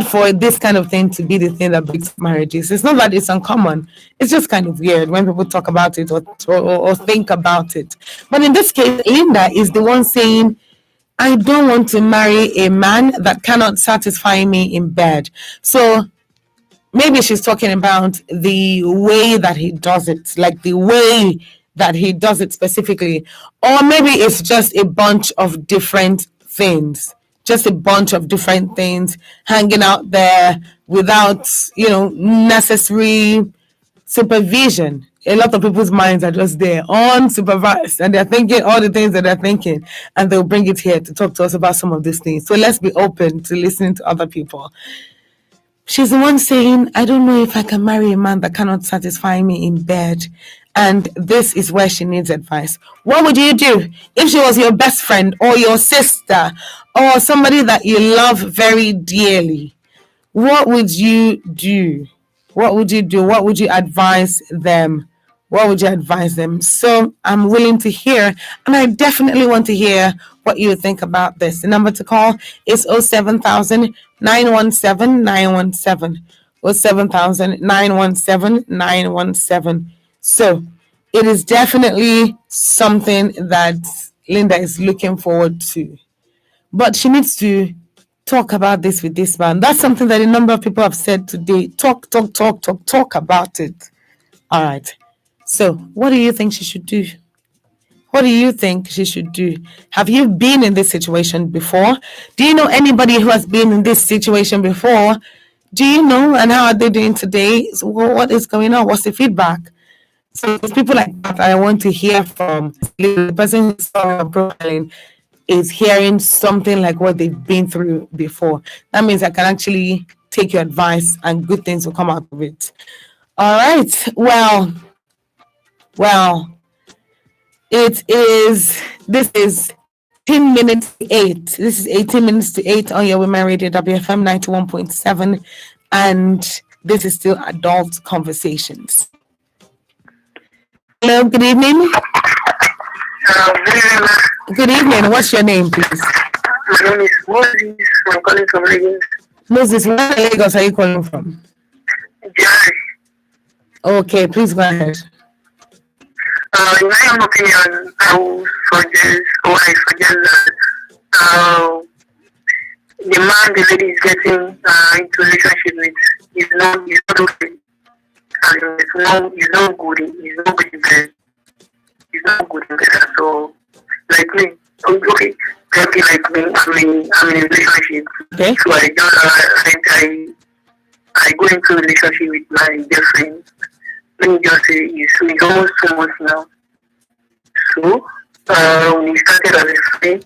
for this kind of thing to be the thing that breaks marriages. It's not that it's uncommon. It's just kind of weird when people talk about it or think about it. But in this case, Linda is the one saying, I don't want to marry a man that cannot satisfy me in bed. So maybe she's talking about the way that he does it, like the way that he does it specifically. Or maybe it's just a bunch of different things. Just a bunch of different things hanging out there without, necessary supervision. A lot of people's minds are just there, unsupervised, and they're thinking all the things that they're thinking, and they'll bring it here to talk to us about some of these things. So let's be open to listening to other people. She's the one saying, I don't know if I can marry a man that cannot satisfy me in bed. And this is where she needs advice. What would you do if she was your best friend or your sister or somebody that you love very dearly? What would you do? What would you do? What would you advise them? What would you advise them? So I'm willing to hear, and I definitely want to hear what you think about this. The number to call is 07000 917 917. 07000 917 917. So it is definitely something that Linda is looking forward to. But she needs to talk about this with this man. That's something that a number of people have said today. Talk about it. All right. So what do you think she should do? What do you think she should do? Have you been in this situation before? Do you know anybody who has been in this situation before? Do you know, and how are they doing today? So what is going on? What's the feedback? So it's people like that I want to hear from. The person who's profiling is hearing something like what they've been through before. That means I can actually take your advice and good things will come out of it. All right. Well, this is 10 minutes to 8. This is 18 minutes to 8 on your Women Radio WFM 91.7. And this is still Adult Conversations. Hello, good evening. Good evening. What's your name, please? My name is Moses. I'm calling from Lagos. Moses, where in Lagos are you calling from? Jerry. Okay, please go ahead. In my own opinion, I suggest that the man the lady is getting into a relationship with is not okay. And it's not good. It's not good in bed. It's not good in bed. So, like me, okay, like me, I'm in a relationship. Okay. So I go into a relationship with my girlfriend. Let me just say, it's almost 2 months now. So, we started as a friend.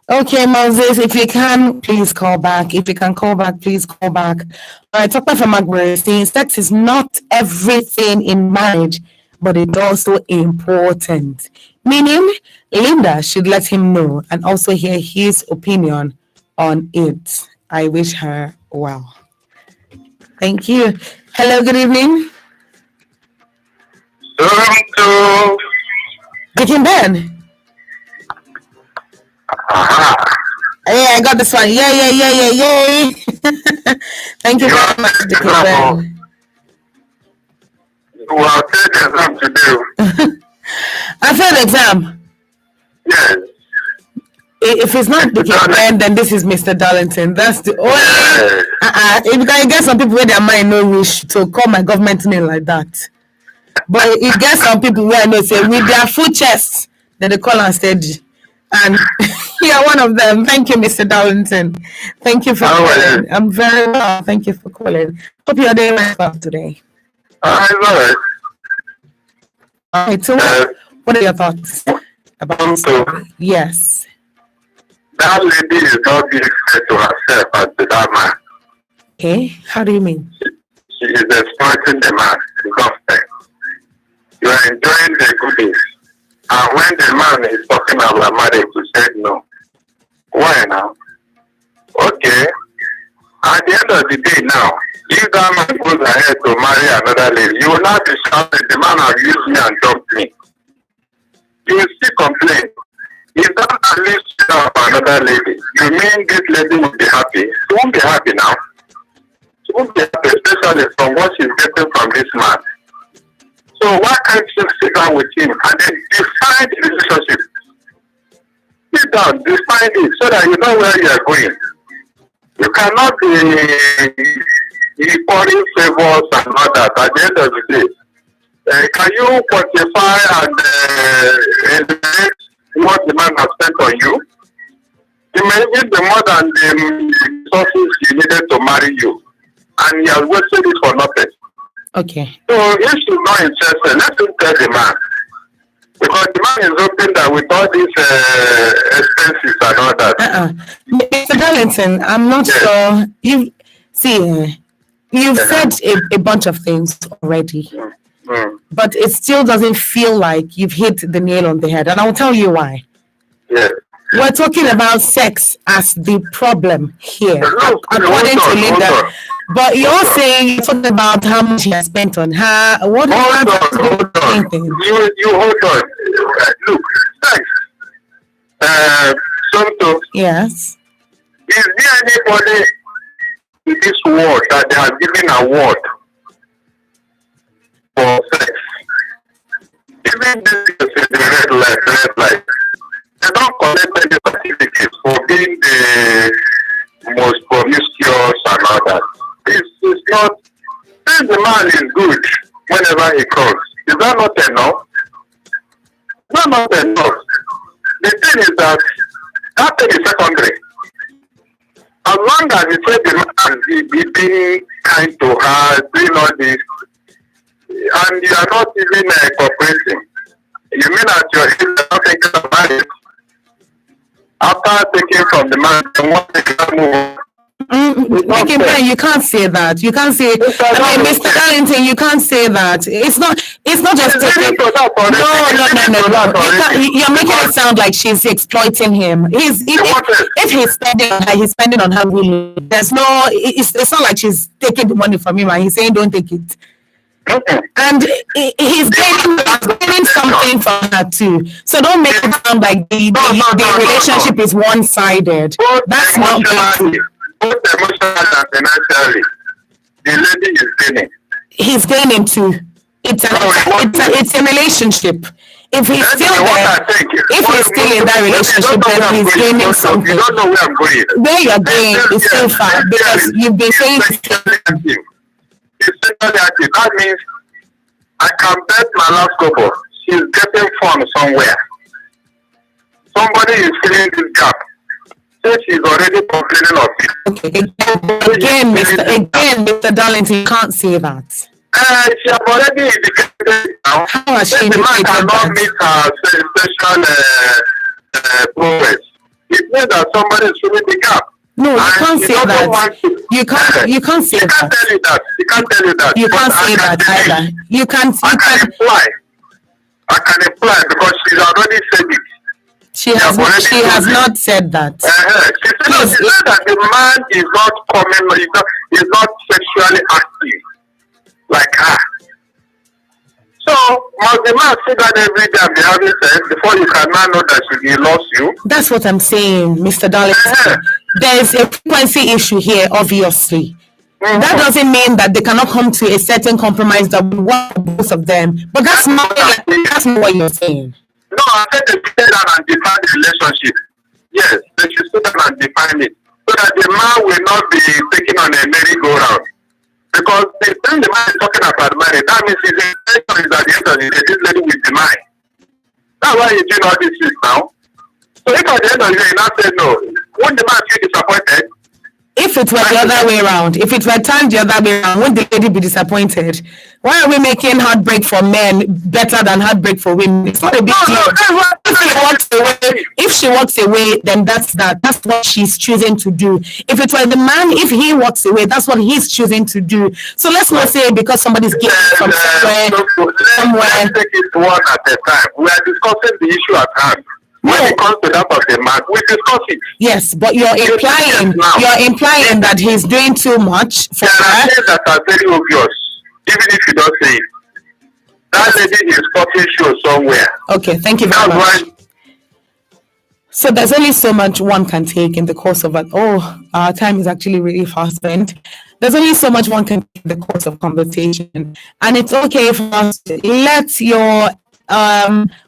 Okay, Moses, if you can, please call back. If you can call back, please call back. All right, Dr. Famagwere is saying sex is not everything in marriage, but it's also important. Meaning, Linda should let him know and also hear his opinion on it. I wish her well. Thank you. Hello, good evening. To Dick Ben. Yeah, I got this one. Yay. Thank you very much, Dick Ben. well, take exam today. I failed exam. Yes. If it's not Dick Ben, then this is Mr. Darlington. That's the only. If you can get some people where their mind no wish to call my government name like that. But you get some people where I know say with their full chest, then they call and steady. And you're one of them. Thank you, Mr. Darlington. Thank you for calling. I'm very well. Thank you for calling. Hope you're doing well today. All right. All right. So, what are your thoughts about Yes. That lady is not being fair to herself as to that man. Okay. How do you mean? She is exploiting the man, the government. You are enjoying the goodies. And when the man is talking about marriage, you said no. Why now? Okay. At the end of the day now, if that man goes ahead to marry another lady, you will not be shouting, the man has used me and dumped me. You will still complain. If that man leaves you up another lady, you mean this lady will be happy? She won't be happy now. She won't be happy, especially from what she's getting from this man. So why can't you sit down with him and then define the relationship? Sit down, define it so that you know where you are going. You cannot be pouring favors and all that at the end of the day. Can you quantify and estimate what the man has spent on you? He may even be more than the resources you needed to marry you. And he has wasted it for nothing. Okay. So if she's not interested, let him tell the man. Because the man is hoping that with all these expenses and all that. Mr. Darlington, I'm not sure. You've said a bunch of things already. But it still doesn't feel like you've hit the nail on the head. And I'll tell you why. Yes. We're talking about sex as the problem here, according to Linda. But you're saying, you're talking about how much he has spent on her. What hold on. You hold on. Look, thanks. Somto. Yes. Is there anybody in this world that they have given an award for sex? Even this is the red light. They don't collect any certificates for being the most promiscuous and all that. It's not. Since the man is good whenever he comes, is that not enough? That's not enough. The thing is that thing is secondary. As long as you say the man is being kind to her, doing all this, and you are not even cooperating, you mean that you're not thinking about it? After taking from the man, you want to move. You can't say that. You can't say. Mr. Darlington, you can't say that. It's not just taking. No. You're making it sound like she's exploiting him. If he's spending on her, he's spending on her willingly. There's no. It's not like she's taking the money from him and he's saying don't take it. And he's getting something from her too. So don't make it sound like the relationship is one-sided. That's not true. Both emotionally and financially, the lady is gaining. He's gaining too. It's a relationship. If he's still there, if he's still in that relationship, then he's gaining something. You don't know where I'm going. Where you're going is still fine because you've been saying. That means I can bet my last couple. She's getting fun somewhere. Somebody is filling this gap. So she's already complaining of it. Okay. Again, Mr. Darlington, you can't say that. She has already indicated now. How has she indicated the man cannot that? meet her special progress. It means that somebody is filling the gap. No, you can't say that. You can't say that. She can't tell you that. You can't say that either. I can imply because she's already said it. She has not said that. She said that the man is not coming, is not sexually active like her. So must the man sit down every day and be having sex before you can now know that he loves you? That's what I'm saying, Mr. Darlington. There is a frequency issue here, obviously. That doesn't mean that they cannot come to a certain compromise that will work for both of them. But that's not what you're saying. No, I said they sit down and define the relationship. Yes, they should sit down and define it. So that the man will not be taken on a merry-go-round. Because the time the man is talking about marriage, that means his intention is at the end of the day, this lady will deny. That's why he's doing all this shit now. So if at the end of the day he not say no, won't the man feel disappointed? If it were the other way around, if it were turned the other way around, wouldn't the lady be disappointed? Why are we making heartbreak for men better than heartbreak for women? It's not a big deal. If she walks away, then that's that. That's what she's choosing to do. If it were the man, if he walks away, that's what he's choosing to do. So let's not say because somebody's getting from somewhere. Let's take it one at a time. We are discussing the issue at hand. When it comes to that of the man, we discuss it. Yes, but you're implying that he's doing too much for her. There are things that are very obvious, even if you don't say it. That lady is cutting show somewhere. Okay, thank you very much. So there's only so much one can take in the course of our time is actually really fast spent. There's only so much one can take in the course of conversation, and it's okay for us to let your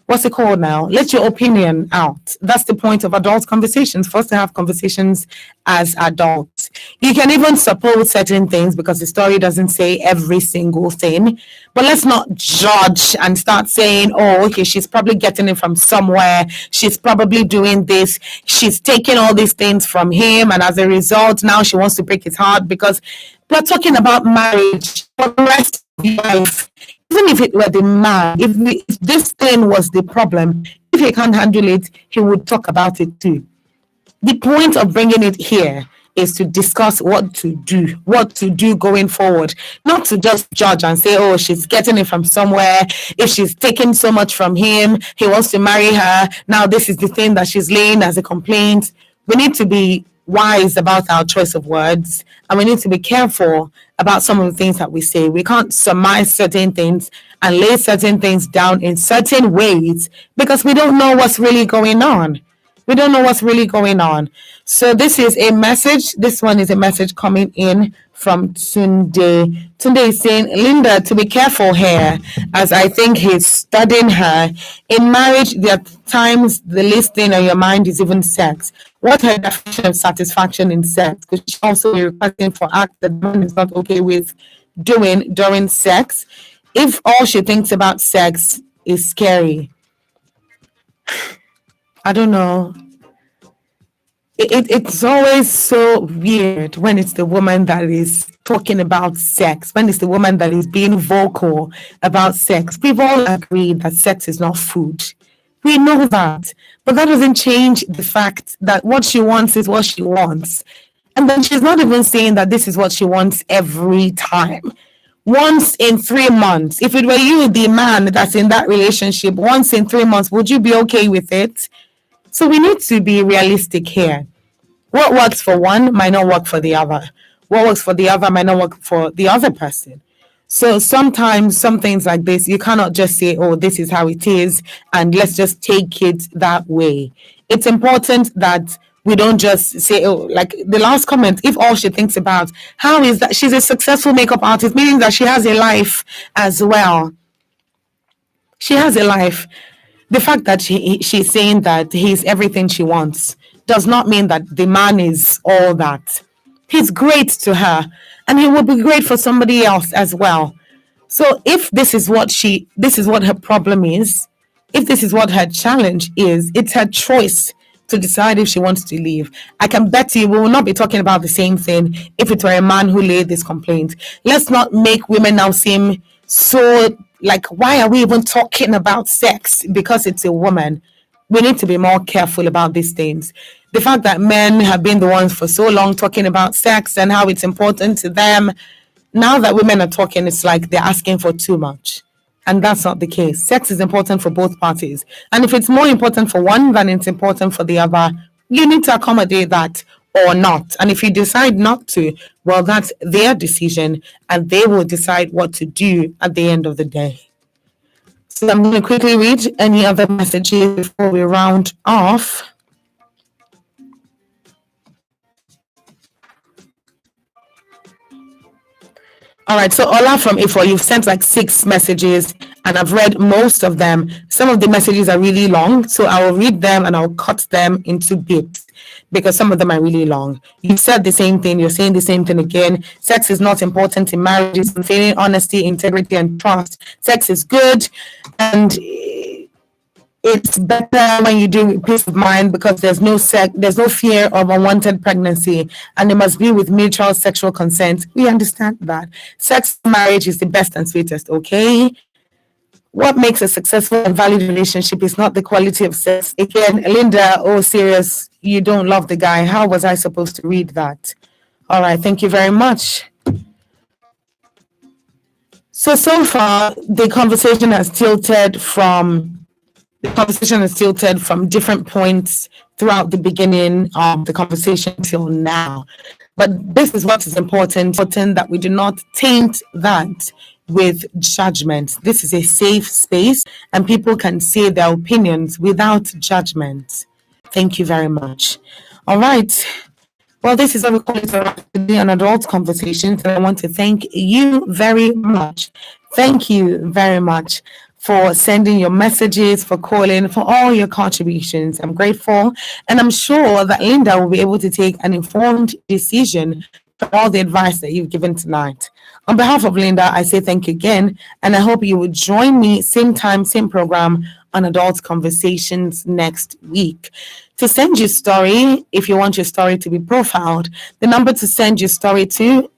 what's it called now? Let your opinion out. That's the point of adult conversations. For us to have conversations as adults. You can even suppose certain things because the story doesn't say every single thing. But let's not judge and start saying, oh, okay, she's probably getting it from somewhere. She's probably doing this. She's taking all these things from him. And as a result, now she wants to break his heart because we're talking about marriage for the rest of your life. Even if it were the man, if this thing was the problem, if he can't handle it, he would talk about it too. The point of bringing it here is to discuss what to do going forward, not to just judge and say, oh, she's getting it from somewhere. If she's taking so much from him, he wants to marry her. Now this is the thing that she's laying as a complaint. We need to be wise about our choice of words, and we need to be careful about some of the things that we say. We can't surmise certain things and lay certain things down in certain ways because we don't know what's really going on. We don't know what's really going on. So this is a message. This one is a message coming in from Tunde. Tunde is saying, Linda, to be careful here, as I think he's studying her. In marriage, there are times the least thing on your mind is even sex. What her definition of satisfaction in sex? Could she also be requesting for acts that man is not okay with doing during sex? If all she thinks about sex is scary. I don't know. It's always so weird when it's the woman that is talking about sex, when it's the woman that is being vocal about sex. We've all agreed that sex is not food. We know that. But that doesn't change the fact that what she wants is what she wants. And then she's not even saying that this is what she wants every time. Once in 3 months. If it were you, the man that's in that relationship, once in 3 months, would you be okay with it? So we need to be realistic here. What works for one might not work for the other. What works for the other might not work for the other person. So sometimes some things like this, you cannot just say, oh, this is how it is, and let's just take it that way. It's important that we don't just say, oh, like the last comment, if all she thinks about, how is that she's a successful makeup artist, meaning that she has a life as well. She has a life. The fact that she's saying that he's everything she wants does not mean that the man is all that. He's great to her, and he will be great for somebody else as well. So if this is what her problem is, if this is what her challenge is, it's her choice to decide if she wants to leave. I can bet you we will not be talking about the same thing if it were a man who laid this complaint. Let's not make women now seem so like, why are we even talking about sex? Because it's a woman. We need to be more careful about these things. The fact that men have been the ones for so long talking about sex and how it's important to them, now that women are talking, it's like they're asking for too much. And that's not the case. Sex is important for both parties. And if it's more important for one than it's important for the other, you need to accommodate that or not. And if you decide not to, well, that's their decision and they will decide what to do at the end of the day. So I'm going to quickly read any other messages before we round off. All right, so Ola from Ifo, you've sent like 6 messages and I've read most of them. Some of the messages are really long, so I will read them and I'll cut them into bits because some of them are really long. You said the same thing, you're saying the same thing again. Sex is not important in marriage, it's maintaining honesty, integrity, and trust. Sex is good and it's better when you do it with peace of mind because there's no fear of unwanted pregnancy, and it must be with mutual sexual consent. We understand that. Sex in marriage is the best and sweetest, okay? What makes a successful and valid relationship is not the quality of sex. Again, Linda, oh, serious, you don't love the guy. How was I supposed to read that? All right, thank you very much. So far, the conversation has tilted from different points throughout the beginning of the conversation till now. But this is what is important that we do not taint that with judgment. This is a safe space and people can say their opinions without judgment. Thank you very much. All right. Well, this is what we call it an adult conversation. And I want to thank you very much. Thank you very much for sending your messages, for calling, for all your contributions. I'm grateful. And I'm sure that Linda will be able to take an informed decision for all the advice that you've given tonight. On behalf of Linda, I say thank you again. And I hope you will join me same time, same program on Adult Conversations next week. To send your story, if you want your story to be profiled, the number to send your story to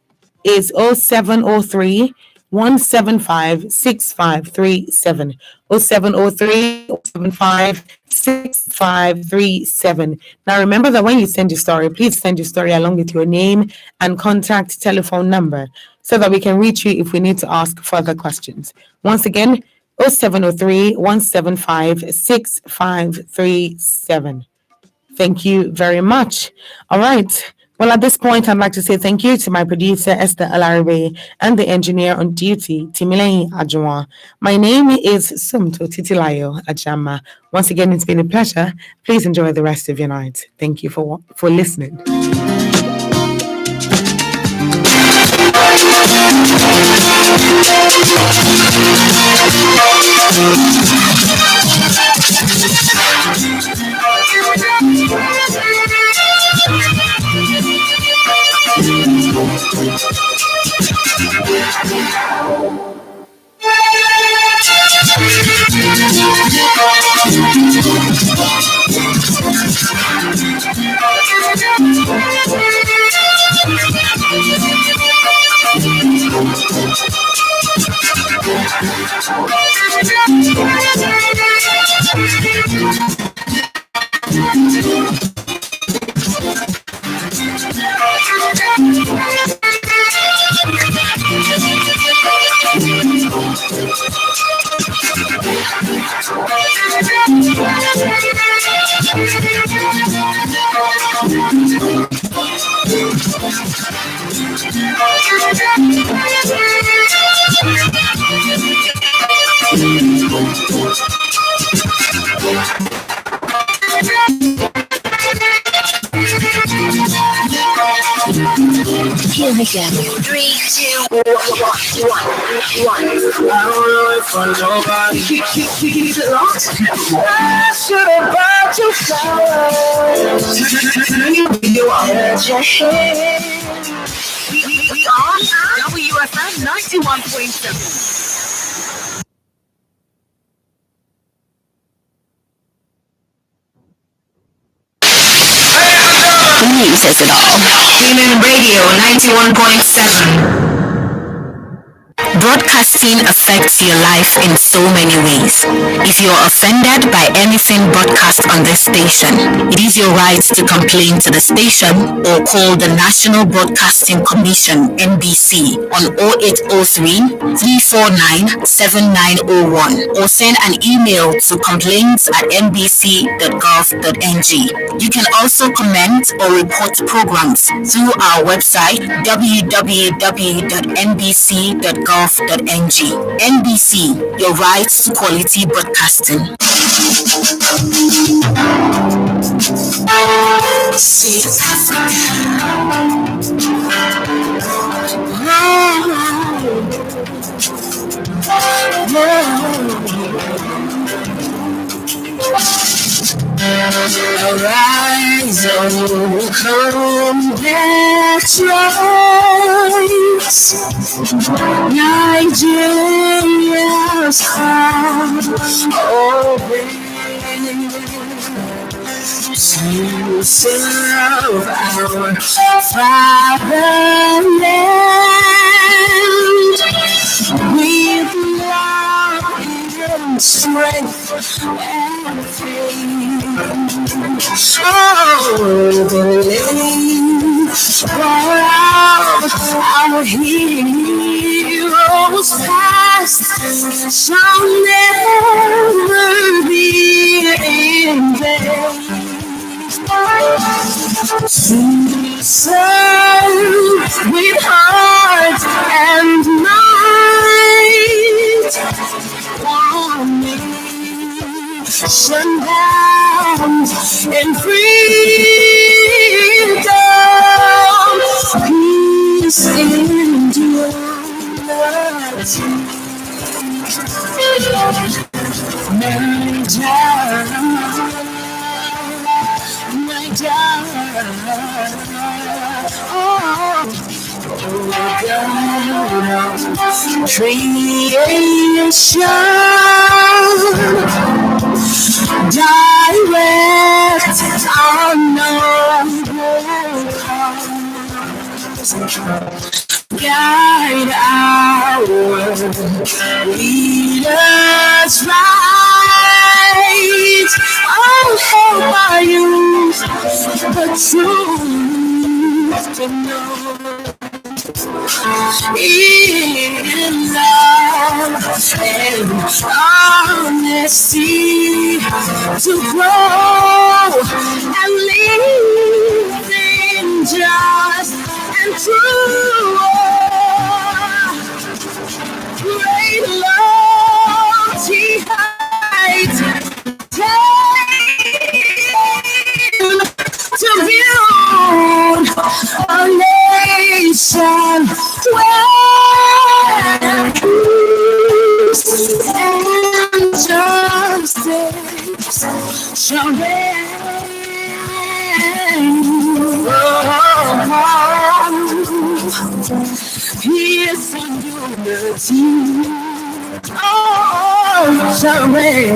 is 0703 175 6537. 0703 175 6537. Now remember that when you send your story, please send your story along with your name and contact telephone number so that we can reach you if we need to ask further questions. Once again, 0703 175 6537. Thank you very much. All right. Well, at this point, I'd like to say thank you to my producer, Esther Alaribe, and the engineer on duty, Timileyin Ajua. My name is Sumto Titilayo Ajama. Once again, it's been a pleasure. Please enjoy the rest of your night. Thank you for listening. Here we go. 3, 2, 1. I don't know if for nobody. Keep it locked. I should have bought you flowers. You are your head. We are WFM 91.7. The news says it all. Human Radio 91.7. Broadcasting affects your life in so many ways. If you're offended by anything broadcast on this station, it is your right to complain to the station or call the National Broadcasting Commission (NBC) on 0803 349 7901 or send an email to complaints@nbc.gov.ng. You can also comment or report programs through our website www.nbc.gov.ng. NBC, your right to quality broadcasting. Arise, oh, come, let's rise. Nigeria's come, open to serve our fatherland with love and strength and faith. Oh, the name for our heroes past shall never be in vain. To serve with heart and mind, one nation bound in freedom, peace endurance. Creation, direct our noble cause, guide our leaders right. Oh, help our youth the truth to know. In love and honesty to grow and live in just and true. Great lofty heights to view a nation where peace and justice shall reign. Peace and unity, oh, shall reign.